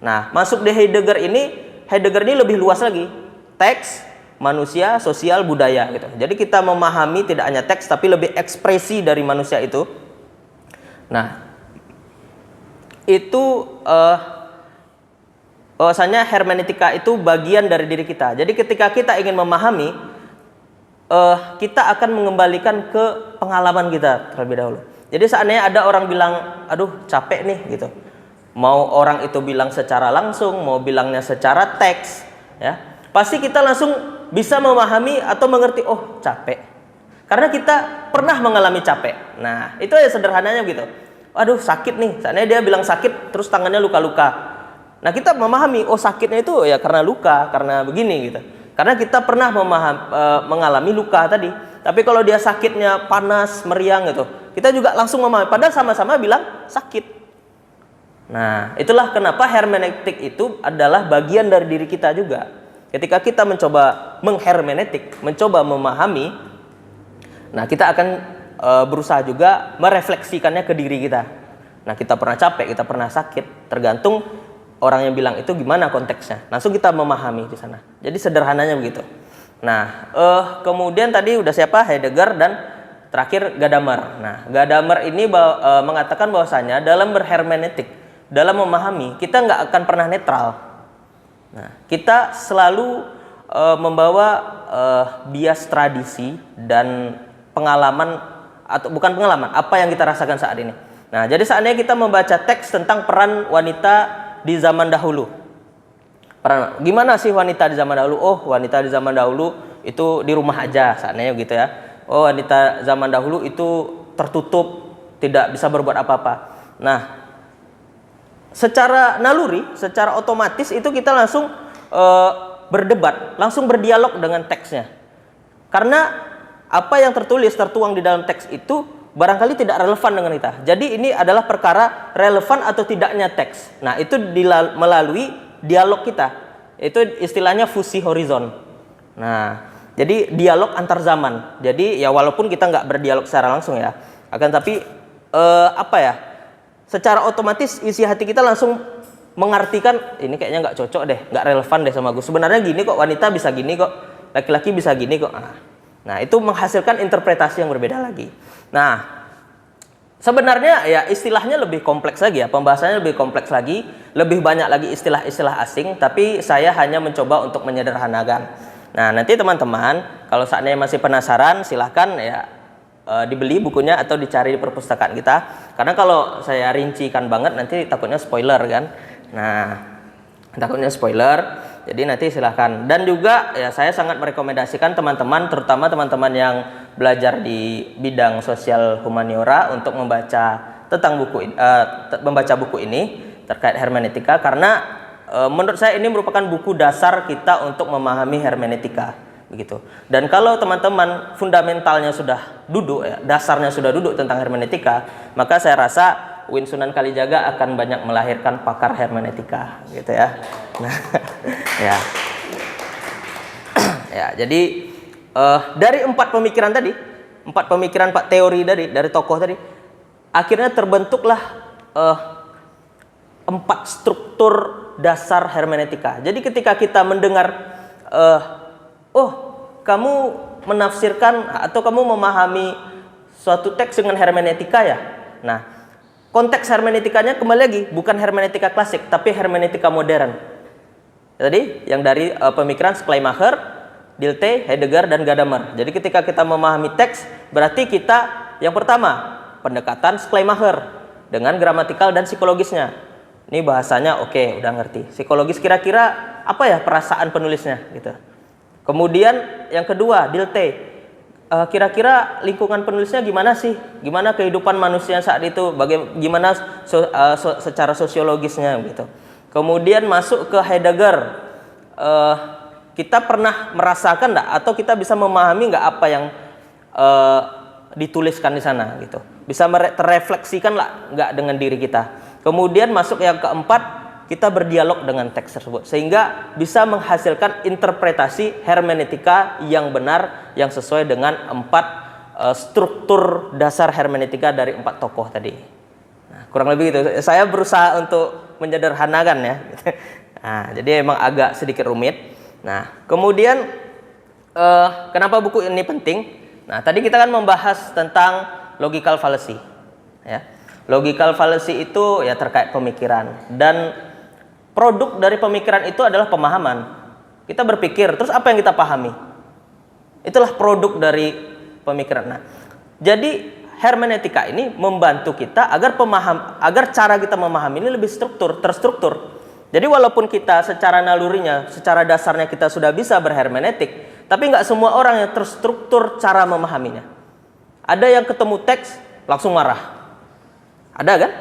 Nah, masuk di Heidegger ini lebih luas lagi. Teks, manusia, sosial, budaya gitu. Jadi kita memahami tidak hanya teks tapi lebih ekspresi dari manusia itu. Nah, itu bahwasanya hermeneutika itu bagian dari diri kita. Jadi ketika kita ingin memahami, kita akan mengembalikan ke pengalaman kita terlebih dahulu. Jadi seandainya ada orang bilang, aduh capek nih gitu. Mau orang itu bilang secara langsung, mau bilangnya secara teks, ya, pasti kita langsung bisa memahami atau mengerti, oh capek. Karena kita pernah mengalami capek. Nah, itu ya sederhananya gitu. Aduh sakit nih, seandainya dia bilang sakit, terus tangannya luka-luka. Nah, kita memahami, oh sakitnya itu ya karena luka, karena begini gitu. Karena kita pernah mengalami luka tadi. Tapi kalau dia sakitnya panas, meriang gitu, kita juga langsung memahami. Padahal sama-sama bilang sakit. Nah, itulah kenapa hermeneutik itu adalah bagian dari diri kita juga. Ketika kita mencoba menghermeneutik, mencoba memahami, nah kita akan berusaha juga merefleksikannya ke diri kita. Nah, kita pernah capek, kita pernah sakit, tergantung orang yang bilang itu gimana konteksnya. Langsung kita memahami di sana. Jadi sederhananya begitu. Nah, kemudian tadi udah siapa? Heidegger dan terakhir Gadamer. Nah, Gadamer ini mengatakan bahwasanya dalam berhermeneutik, dalam memahami, kita nggak akan pernah netral. Nah, kita selalu membawa bias tradisi dan pengalaman, atau bukan pengalaman, apa yang kita rasakan saat ini. Nah, jadi seandainya kita membaca teks tentang peran wanita di zaman dahulu. Gimana sih wanita di zaman dahulu? Oh, wanita di zaman dahulu itu di rumah aja, seandainya gitu ya. Oh, wanita zaman dahulu itu tertutup, tidak bisa berbuat apa-apa. Nah, secara naluri, secara otomatis itu kita langsung berdebat, langsung berdialog dengan teksnya. Karena apa yang tertuang di dalam teks itu barangkali tidak relevan dengan kita. Jadi ini adalah perkara relevan atau tidaknya teks. Nah, itu melalui dialog kita. Itu istilahnya fusi horizon. Nah, jadi dialog antar zaman. Jadi ya walaupun kita nggak berdialog secara langsung ya, akan tapi secara otomatis isi hati kita langsung mengartikan ini kayaknya nggak cocok deh, nggak relevan deh sama gue. Sebenarnya gini kok, wanita bisa gini kok, laki-laki bisa gini kok. Nah, itu menghasilkan interpretasi yang berbeda lagi. Nah, sebenarnya ya istilahnya lebih kompleks lagi ya, pembahasannya lebih kompleks lagi, lebih banyak lagi istilah-istilah asing, tapi saya hanya mencoba untuk menyederhanakan. Nah, nanti teman-teman kalau saatnya masih penasaran, silahkan ya dibeli bukunya atau dicari di perpustakaan kita. Karena kalau saya rincikan banget nanti takutnya spoiler kan. Nah, takutnya spoiler. Jadi nanti silahkan. Dan juga ya saya sangat merekomendasikan teman-teman, terutama teman-teman yang belajar di bidang sosial humaniora untuk membaca buku ini terkait hermeneutika, karena menurut saya ini merupakan buku dasar kita untuk memahami hermeneutika begitu. Dan kalau teman-teman fundamentalnya sudah duduk ya, dasarnya sudah duduk tentang hermeneutika, maka saya rasa UIN Sunan Kalijaga akan banyak melahirkan pakar hermeneutika gitu ya. Nah, ya. Ya, jadi dari empat pemikiran teori dari tokoh tadi, akhirnya terbentuklah 4 struktur dasar hermeneutika. Jadi ketika kita mendengar kamu menafsirkan atau kamu memahami suatu teks dengan hermeneutika ya. Nah, konteks hermeneutikanya kembali lagi bukan hermeneutika klasik tapi hermeneutika modern. Tadi yang dari pemikiran Schleiermacher, Dilthey, Heidegger, dan Gadamer. Jadi ketika kita memahami teks, berarti kita yang pertama pendekatan Schleiermacher dengan gramatikal dan psikologisnya. Ini bahasanya oke, udah ngerti. Psikologis kira-kira apa ya perasaan penulisnya gitu. Kemudian yang kedua Dilthey, kira-kira lingkungan penulisnya gimana sih? Gimana kehidupan manusia saat itu? Gimana secara sosiologisnya gitu. Kemudian masuk ke Heidegger. Kita pernah merasakan enggak atau kita bisa memahami enggak apa yang dituliskan di sana gitu. Bisa terrefleksikan lah enggak dengan diri kita. Kemudian masuk yang keempat, kita berdialog dengan teks tersebut sehingga bisa menghasilkan interpretasi hermeneutika yang benar yang sesuai dengan 4 struktur dasar hermeneutika dari 4 tokoh tadi. Nah, kurang lebih gitu. Saya berusaha untuk menyederhanakan ya. Nah, jadi emang agak sedikit rumit. Nah, kemudian kenapa buku ini penting? Nah, tadi kita kan membahas tentang logical fallacy. Ya. Logical fallacy itu ya terkait pemikiran, dan produk dari pemikiran itu adalah pemahaman. Kita berpikir, terus apa yang kita pahami? Itulah produk dari pemikiran. Nah, jadi hermeneutika ini membantu kita agar cara kita memahami ini lebih terstruktur. Jadi walaupun kita secara nalurinya, secara dasarnya kita sudah bisa berhermeneutik, tapi nggak semua orang yang terstruktur cara memahaminya. Ada yang ketemu teks langsung marah. Ada kan?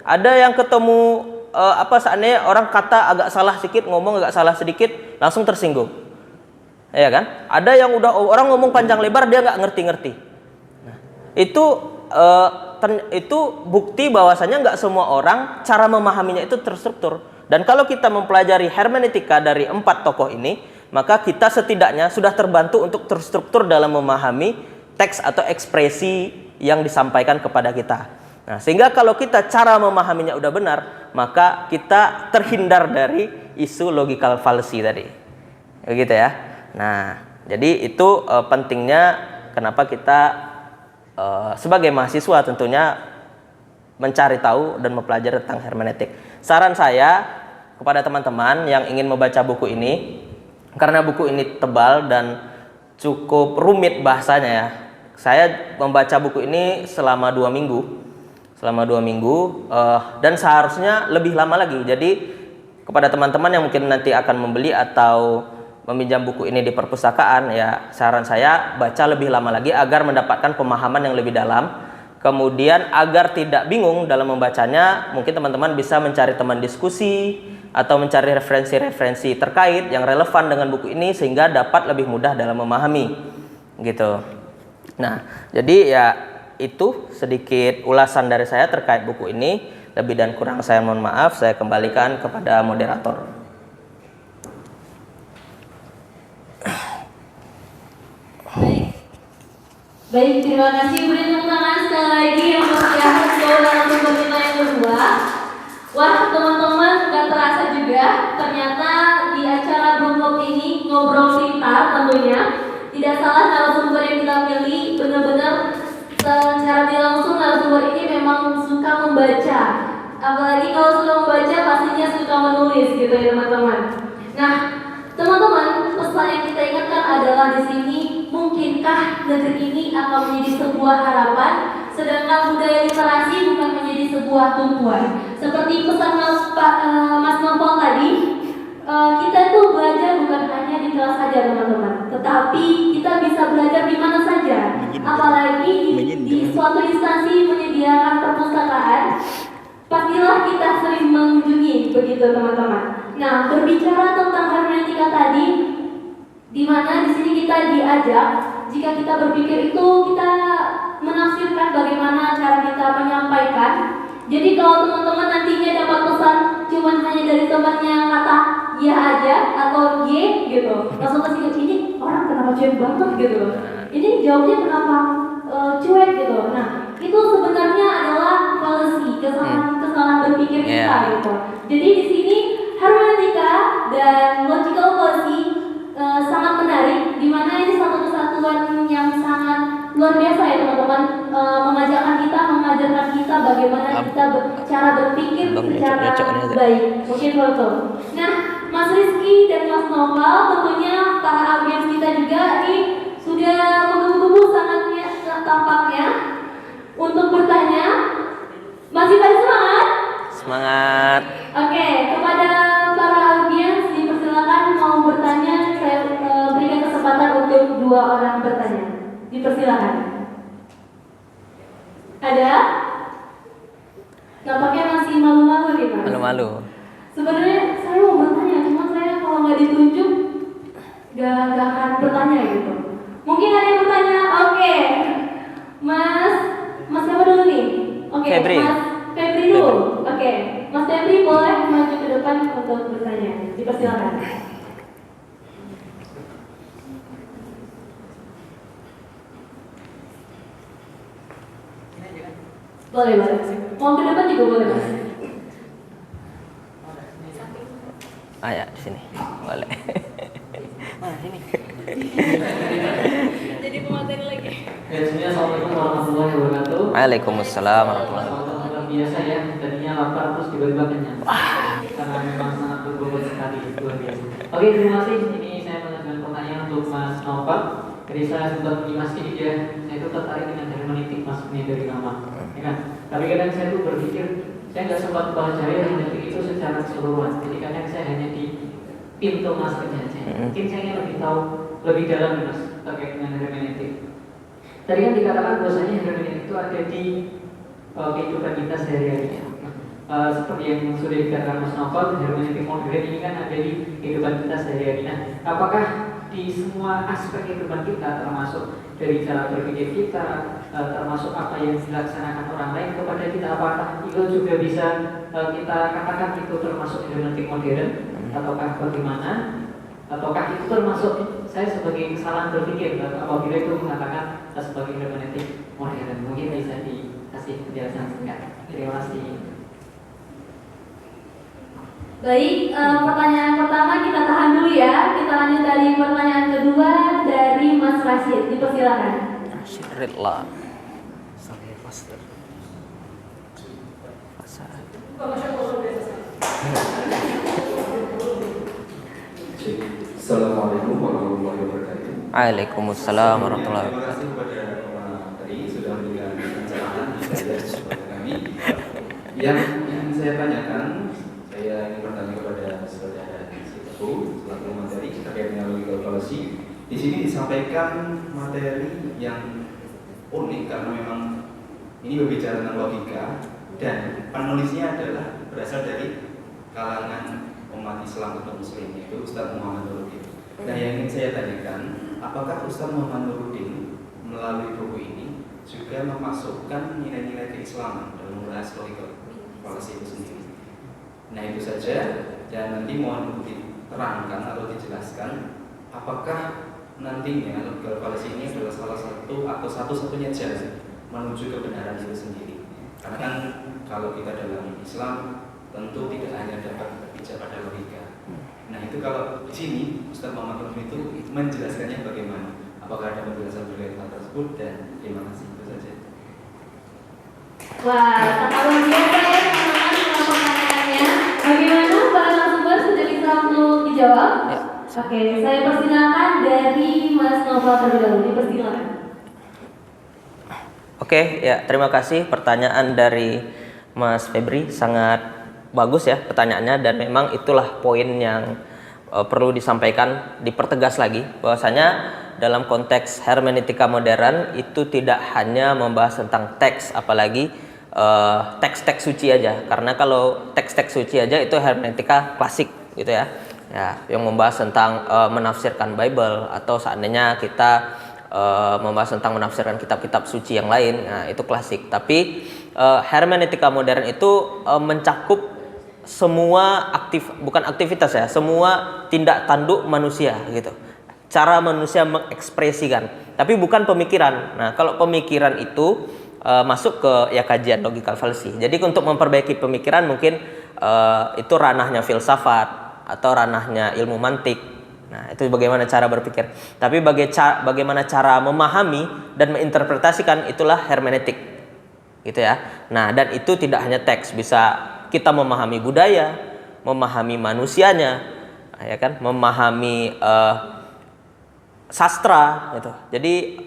Ada yang ketemu seandainya orang kata agak salah sedikit, ngomong agak salah sedikit, langsung tersinggung. Ya kan? Ada yang udah orang ngomong panjang lebar dia nggak ngerti-ngerti. Nah, itu bukti bahwasanya nggak semua orang cara memahaminya itu terstruktur. Dan kalau kita mempelajari hermeneutika dari 4 tokoh ini, maka kita setidaknya sudah terbantu untuk terstruktur dalam memahami teks atau ekspresi yang disampaikan kepada kita. Nah, sehingga kalau kita cara memahaminya udah benar, maka kita terhindar dari isu logical fallacy tadi. Begitu ya. Nah, jadi itu pentingnya kenapa kita sebagai mahasiswa tentunya mencari tahu dan mempelajari tentang hermeneutik. Saran saya kepada teman-teman yang ingin membaca buku ini, karena buku ini tebal dan cukup rumit bahasanya ya. Saya membaca buku ini selama 2 minggu. Dan seharusnya lebih lama lagi. Jadi kepada teman-teman yang mungkin nanti akan membeli atau meminjam buku ini di perpustakaan, ya saran saya baca lebih lama lagi agar mendapatkan pemahaman yang lebih dalam. Kemudian agar tidak bingung dalam membacanya, mungkin teman-teman bisa mencari teman diskusi atau mencari referensi-referensi terkait yang relevan dengan buku ini sehingga dapat lebih mudah dalam memahami gitu. Nah, jadi ya itu sedikit ulasan dari saya terkait buku ini. Lebih dan kurang saya mohon maaf. Saya kembalikan kepada moderator. Baik, terima kasih. Beri tepuk tangan sekali lagi yang mempersiapkan narasumber kita yang kedua. Wah, teman-teman, gak terasa juga ternyata di acara Broadcast ini ngobrol cerita tentunya. Tidak salah narasumber yang kita pilih benar-benar secara tidak langsung narasumber ini memang suka membaca. Apalagi kalau suka membaca pastinya suka menulis gitu ya teman-teman. Nah, teman-teman, pesan yang kita ingatkan adalah di sini mungkinkah negeri ini akan menjadi sebuah harapan, sedangkan budaya literasi bukan menjadi sebuah tumpuan. Seperti pesan Mas Novel tadi, kita tuh belajar bukan hanya di kelas saja teman-teman, tetapi kita bisa belajar di mana saja. Apalagi di suatu instansi menyediakan perpustakaan, pastilah kita sering mengunjungi begitu teman-teman. Nah, berbicara tentang hermeneutika tadi, di mana di sini kita diajak jika kita berpikir itu kita menafsirkan bagaimana cara kita menyampaikan. Jadi kalau teman-teman nantinya dapat pesan cuman hanya dari temannya kata ya aja atau y gitu, langsung kasih ini orang kenapa cuek banget gitu, ini jawabnya kenapa cuek gitu. Nah, itu sebenarnya adalah fallacy, kesalahan berpikir kita gitu. Jadi di sini hermeneutika dan logical fallacy sangat menarik, di mana ini satu kesatuan yang sangat luar biasa ya teman-teman, mengajarkan kita bagaimana kita cara berpikir secara baik. Mungkin betul. Nah, Mas Rizky dan Mas Novel tentunya para audiens kita juga ini sudah menggebu-gebu sangatnya tampaknya untuk bertanya. Masih pada semangat? Semangat. Oke, kepada para audiens dipersilakan mau bertanya, saya berikan kesempatan untuk 2 orang bertanya. Dipersilakan. Ada? Nampaknya masih malu-malu nih Mas. Malu-malu. Sebenarnya saya mau bertanya, cuma saya kalau nggak ditunjuk nggak akan bertanya gitu. Mungkin ada yang bertanya, oke, Mas siapa dulu nih? Oke, Febri. Mas Febri dulu. Oke, Mas Febri boleh maju ke depan untuk bertanya. Dipersilakan. Boleh. Mau ke depan juga boleh Mas. Ya di sini. Boleh. Sini. Jadi pemateri lagi. Semuanya assalamualaikum warahmatullahi wabarakatuh. Waalaikumsalam warahmatullahi wabarakatuh. Luar biasa ya, tadinya lapar terus tiba-tiba kenyang. Karena memang sangat berbobot sekali, luar biasa. Oke, terima kasih. Ini saya mengajukan pertanyaan untuk Mas Nova. Jadi saya sempat menyimak sedikit ya. Saya itu tertarik dengan hermeneutik Mas ini dari nama, ya kan? Tapi kadang saya tuh berpikir saya nggak sempat pelajari hermeneutik itu secara keseluruhan. Jadi kadang saya hanya di pintu masuknya saja. Mungkin saya ingin lebih tahu lebih dalam Mas terkait dengan hermeneutik. Tadi kan dikatakan bahwasanya hermeneutik itu ada di kehidupan kita sehari-hari. Seperti yang sudah dikatakan Mas Novel, hermeneutik modern ini kan ada di kehidupan kita sehari-hari. Nah, apakah di semua aspek kehidupan kita, termasuk dari cara berpikir kita, termasuk apa yang dilaksanakan orang lain kepada kita, apakah itu juga bisa kita katakan itu termasuk hermeneutik modern, ataukah bagaimana? Ataukah itu termasuk saya sebagai kesalahan berpikir apabila itu mengatakan sebagai hermeneutik modern? Mungkin bisa dikasih penjelasan singkat. Terima kasih. Baik, pertanyaan pertama kita tahan dulu ya. Kita lanjut dari pertanyaan kedua dari Mas Rashid. Dipersilakan. Rashid Ridla. Sampai pastor. Pasar. Assalamualaikum warahmatullahi wabarakatuh. Waalaikumsalam warahmatullahi Terima wabarakatuh. kasih kepada Pak Teri sudah memberikan pencerahan kepada kami. Yang ingin saya tanyakan, saya ingin bertanya kepada saudara Sitaku selaku materi terkait dengan logical fallacy. Di sini disampaikan materi yang unik karena memang ini berbicara tentang logika dan penulisnya adalah berasal dari kalangan umat Islam atau Muslim, yaitu Ustaz Muhammad Nuruddin. Nah, yang ingin saya tanyakan, apakah Ustaz Muhammad Nuruddin melalui buku ini juga memasukkan nilai-nilai keislaman dalam membahas logical fallacy itu sendiri? Nah, itu saja, dan nanti mohon diterangkan atau dijelaskan apakah nantinya logical fallacy ini adalah salah satu atau satu-satunya jalan menuju kebenaran itu sendiri. Karena kan kalau kita dalam Islam tentu tidak hanya dapat berbicara pada logika. Nah, itu kalau di sini Ustaz Muhammad Nuruddin itu menjelaskannya bagaimana? Apakah ada penjelasan terkait hal tersebut? Dan terima kasih, itu saja. Wah, sangat luar biasa ya teman-teman dengan pertanyaannya. Bagaimana para narasumber sudah bisa untuk dijawab? Ya. Oke, saya persilakan dari Mas Nova terlebih dahulu. Dipersilakan. Oke, ya terima kasih pertanyaan dari Mas Febri, sangat bagus ya pertanyaannya, dan memang itulah poin yang perlu disampaikan, dipertegas lagi bahwasanya dalam konteks hermeneutika modern itu tidak hanya membahas tentang teks, apalagi teks-teks suci aja, karena kalau teks-teks suci aja itu hermeneutika klasik gitu ya, yang membahas tentang menafsirkan Bible, atau seandainya kita membahas tentang menafsirkan kitab-kitab suci yang lain, nah itu klasik. Tapi hermeneutika modern itu mencakup semua bukan aktivitas ya, semua tindak tanduk manusia gitu. Cara manusia mengekspresikan, tapi bukan pemikiran. Nah, kalau pemikiran itu masuk ke ya kajian logical fallacy. Jadi untuk memperbaiki pemikiran mungkin itu ranahnya filsafat atau ranahnya ilmu mantik. Nah, itu bagaimana cara berpikir. Tapi bagaimana cara memahami dan menginterpretasikan, itulah hermeneutik. Gitu ya. Nah, dan itu tidak hanya teks, bisa kita memahami budaya, memahami manusianya, ya kan, memahami sastra gitu. Jadi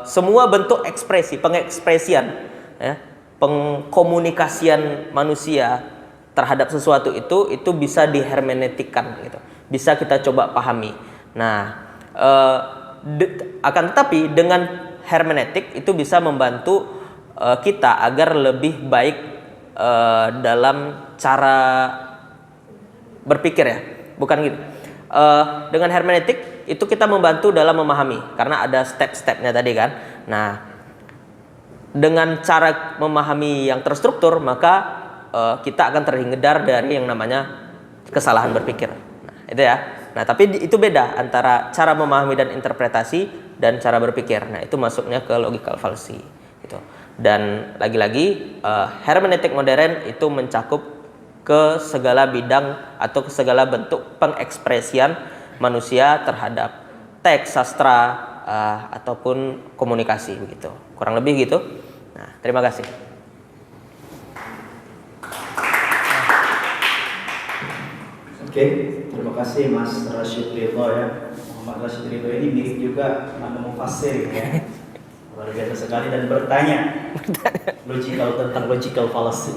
semua bentuk ekspresi, pengekspresian ya, pengkomunikasian manusia terhadap sesuatu itu bisa dihermeneutikkan gitu. Bisa kita coba pahami. Nah, akan tetapi dengan hermeneutik itu bisa membantu kita agar lebih baik dalam cara berpikir ya. Bukan gitu. Dengan hermeneutik itu kita membantu dalam memahami karena ada step-stepnya tadi kan. Nah, dengan cara memahami yang terstruktur maka kita akan terhindar dari yang namanya kesalahan berpikir. Nah, itu ya. Nah, tapi itu beda antara cara memahami dan interpretasi dan cara berpikir. Nah, itu masuknya ke logical fallacy gitu. Dan lagi-lagi hermeneutik modern itu mencakup ke segala bidang atau ke segala bentuk pengekspresian manusia terhadap teks, sastra ataupun komunikasi begitu. Kurang lebih gitu. Nah, terima kasih. Oke, terima kasih Mas Rashid Ridho ya. Muhammad Rashid Ridho ini mirip juga nama mufassir ya. Luar biasa sekali dan bertanya logical fallacy.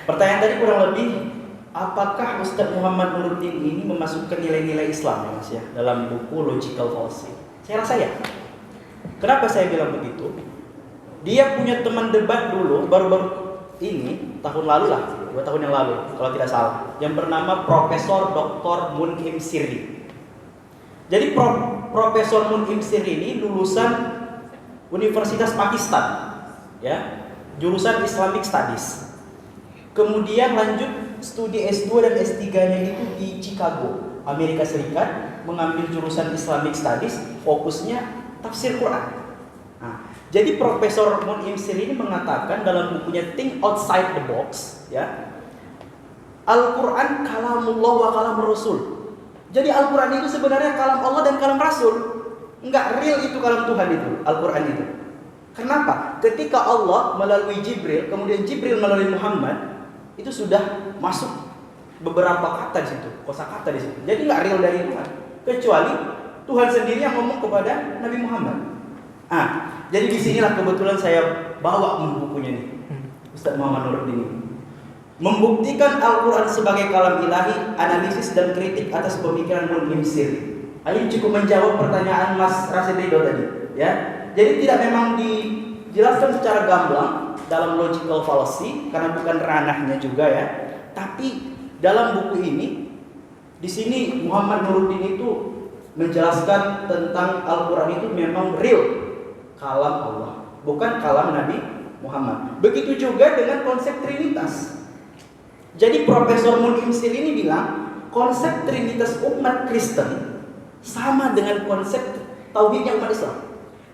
Pertanyaan tadi kurang lebih, apakah Ustadz Muhammad Nuruddin ini memasukkan nilai-nilai Islam ya Mas ya dalam buku Logical Fallacy? Saya rasa ya. Kenapa saya bilang begitu? Dia punya teman debat dulu baru-baru ini tahun lalu lah, 2 tahun yang lalu kalau tidak salah, yang bernama Profesor Dr. Mun'im Sirri. Jadi Profesor Mun'im Sirri ini lulusan Universitas Pakistan ya, jurusan Islamic Studies. Kemudian lanjut studi S2 dan S3-nya itu di Chicago, Amerika Serikat, mengambil jurusan Islamic Studies, fokusnya tafsir Quran. Nah, jadi Profesor Mun'im Sirri ini mengatakan dalam bukunya Think Outside the Box, ya, Al-Quran kalamullah wa kalam Rasul. Jadi Al-Quran itu sebenarnya kalam Allah dan kalam Rasul. Enggak real itu kalam Tuhan itu, Al-Quran itu. Kenapa? Ketika Allah melalui Jibril, kemudian Jibril melalui Muhammad, itu sudah masuk beberapa kata di situ, kosakata di situ. Jadi nggak real dari Tuhan, kecuali Tuhan sendiri yang ngomong kepada Nabi Muhammad. Jadi disinilah kebetulan saya bawa bukunya nih, Ustadz Muhammad Nuruddin ini. Membuktikan Al-Quran sebagai kalam ilahi, analisis dan kritik atas pemikiran Mun'im Sirri. Ini cukup menjawab pertanyaan Mas Rashid Ridho tadi, ya. Jadi tidak memang dijelaskan secara gamblang dalam logical fallacy karena bukan ranahnya juga ya. Tapi dalam buku ini di sini Muhammad Nuruddin itu menjelaskan tentang Al-Quran itu memang real kalam Allah, bukan kalam Nabi Muhammad. Begitu juga dengan konsep Trinitas. Jadi Profesor Mun'im Sirri ini bilang konsep Trinitas umat Kristen sama dengan konsep tauhidnya umat Islam.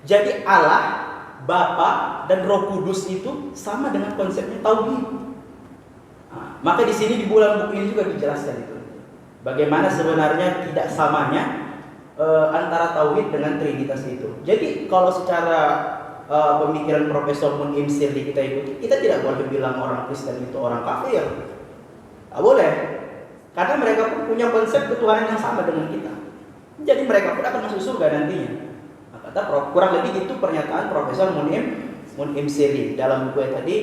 Jadi Allah, Bapa dan Roh Kudus itu sama dengan konsepnya tauhid. Maka di sini di bulan buku ini juga dijelaskan itu. Bagaimana sebenarnya tidak samanya antara tauhid dengan trinitas itu. Jadi kalau secara pemikiran Profesor Mun'im Sirri kita ikuti, kita tidak boleh bilang orang Kristen itu orang kafir. Tidak boleh. Karena mereka pun punya konsep ketuhanan yang sama dengan kita. Jadi mereka pun akan masuk surga nantinya. Kata kurang lebih itu pernyataan Profesor Mun'im Sirri dalam buku yang tadi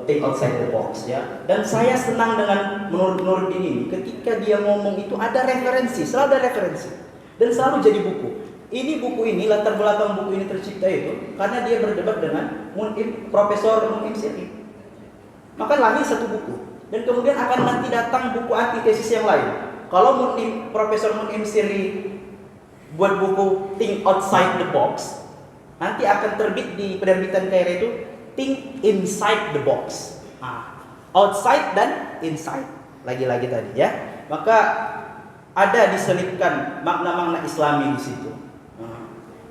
Think Outside the Box ya. Dan saya senang dengan Nuruddin ini ketika dia ngomong itu ada referensi, selalu ada referensi dan selalu jadi buku. Buku ini latar belakang buku ini tercipta itu karena dia berdebat dengan Profesor Mun'im Sirri. Maka lahir satu buku dan kemudian akan nanti datang buku antitesis yang lain. Kalau Profesor Mun'im Sirri buat buku Think Outside the Box, nanti akan terbit di penerbitan KR itu Think Inside the Box. Outside dan inside. Lagi-lagi tadi ya. Maka ada diselipkan makna-makna Islami di situ.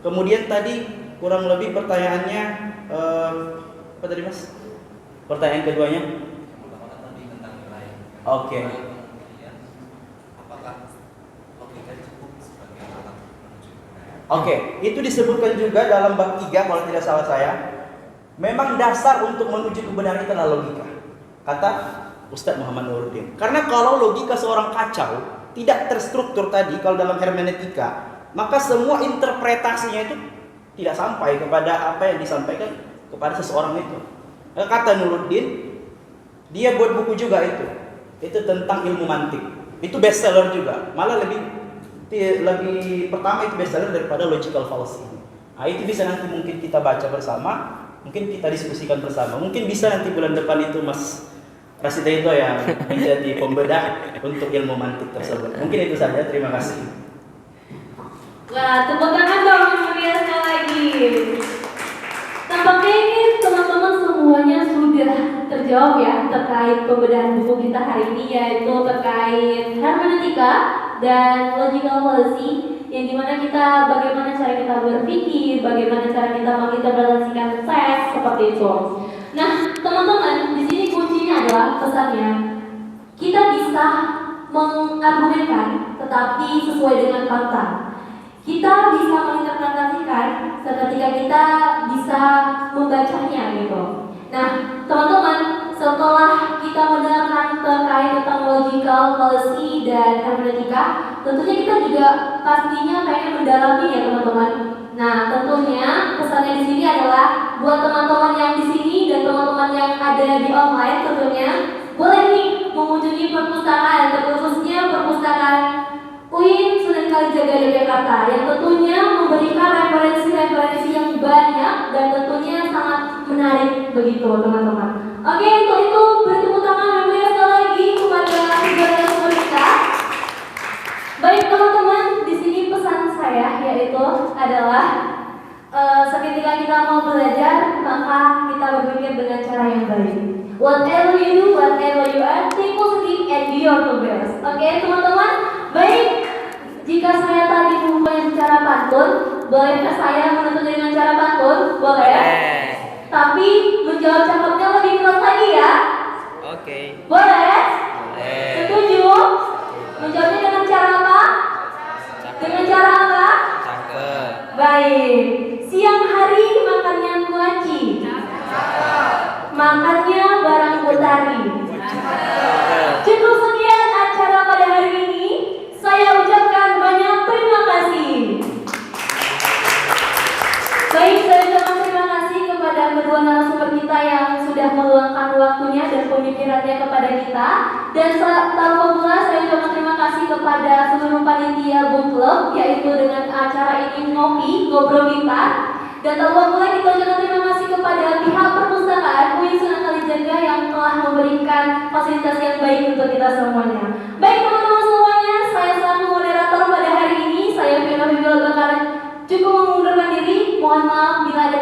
Kemudian tadi kurang lebih pertanyaannya apa tadi Mas? Pertanyaan keduanya? Oke. Oke, itu disebutkan juga dalam bab 3 kalau tidak salah saya. Memang dasar untuk menuju kebenaran itu adalah logika. Kata Ustadz Muhammad Nuruddin. Karena kalau logika seorang kacau, tidak terstruktur tadi, kalau dalam hermeneutika, maka semua interpretasinya itu tidak sampai kepada apa yang disampaikan kepada seseorang itu. Kata Nuruddin, dia buat buku juga itu tentang ilmu mantik. Itu bestseller juga, malah lebih pertama itu bestseller daripada logical fallacy. Nah, itu bisa nanti mungkin kita baca bersama, mungkin kita diskusikan bersama. Mungkin bisa nanti bulan depan itu Mas Rasidaito yang menjadi pembedah untuk ilmu mantik tersebut. Mungkin itu saja, terima kasih. Wah, tepuk tangan dong Mulia sekali lagi. Tampaknya ini teman-teman semuanya sudah terjawab ya terkait pembedahan buku kita hari ini, yaitu terkait hermeneutika dan logical fallacy, yang dimana kita bagaimana cara kita berpikir, bagaimana cara kita menginterpretasikan teks seperti itu. Nah, teman-teman, di sini kuncinya adalah pesannya kita bisa mengargumenkan, tetapi sesuai dengan fakta. Kita bisa menginterpretasikan ketika kita bisa membacanya gitu. Nah, teman-teman, setelah kita mendengarkan terkait tentang logical fallacy dan hermeneutika, tentunya kita juga pastinya pengen mendalami ya teman-teman. Nah, tentunya pesannya di sini adalah buat teman-teman yang di sini dan teman-teman yang ada di online, tentunya boleh nih mengunjungi perpustakaan, terkhususnya perpustakaan UIN Sunan Kalijaga Yogyakarta, yang tentunya memberikan referensi-referensi yang banyak dan tentunya sangat menarik begitu teman-teman. Oke, untuk itu bertepuk tangan sekali lagi kepada saudara-saudara kita. Baik teman-teman, di sini pesan saya yaitu adalah seketika kita mau belajar, maka kita berpikir dengan cara yang baik. Whatever you do, whatever you are, take positive and be your progress. Oke teman-teman, baik. Jika saya tadi memulai secara pantun, bolehkah saya menutup dengan cara pantun? Boleh? Tapi menjawab cakepnya lebih keras lagi ya. Oke. Boleh? Boleh. Setuju? Menjawabnya dengan cara apa? Dengan cara apa? Cakep. Baik. Siang hari makannya kuaci, makannya barang utari. Cukup sekian acara pada hari ini. Saya ucapkan banyak terima kasih. Baik, saya ucapkan terima kasih kepada kedua narasumber kita yang sudah meluangkan waktunya dan pemikirannya kepada kita. Dan tanpa pula saya ucapkan terima kasih kepada seluruh panitia book club, yaitu dengan acara ini ngobrol kita. Dan tanpa pula kita ucapkan terima kasih kepada pihak perpustakaan UIN Sunan Kalijaga yang telah memberikan fasilitas yang baik untuk kita semuanya. Baik teman-teman semuanya, saya selaku moderator pada hari ini, saya Fiona Bibila bakalan cukup mengundurkan diri. Mohon maaf bila ada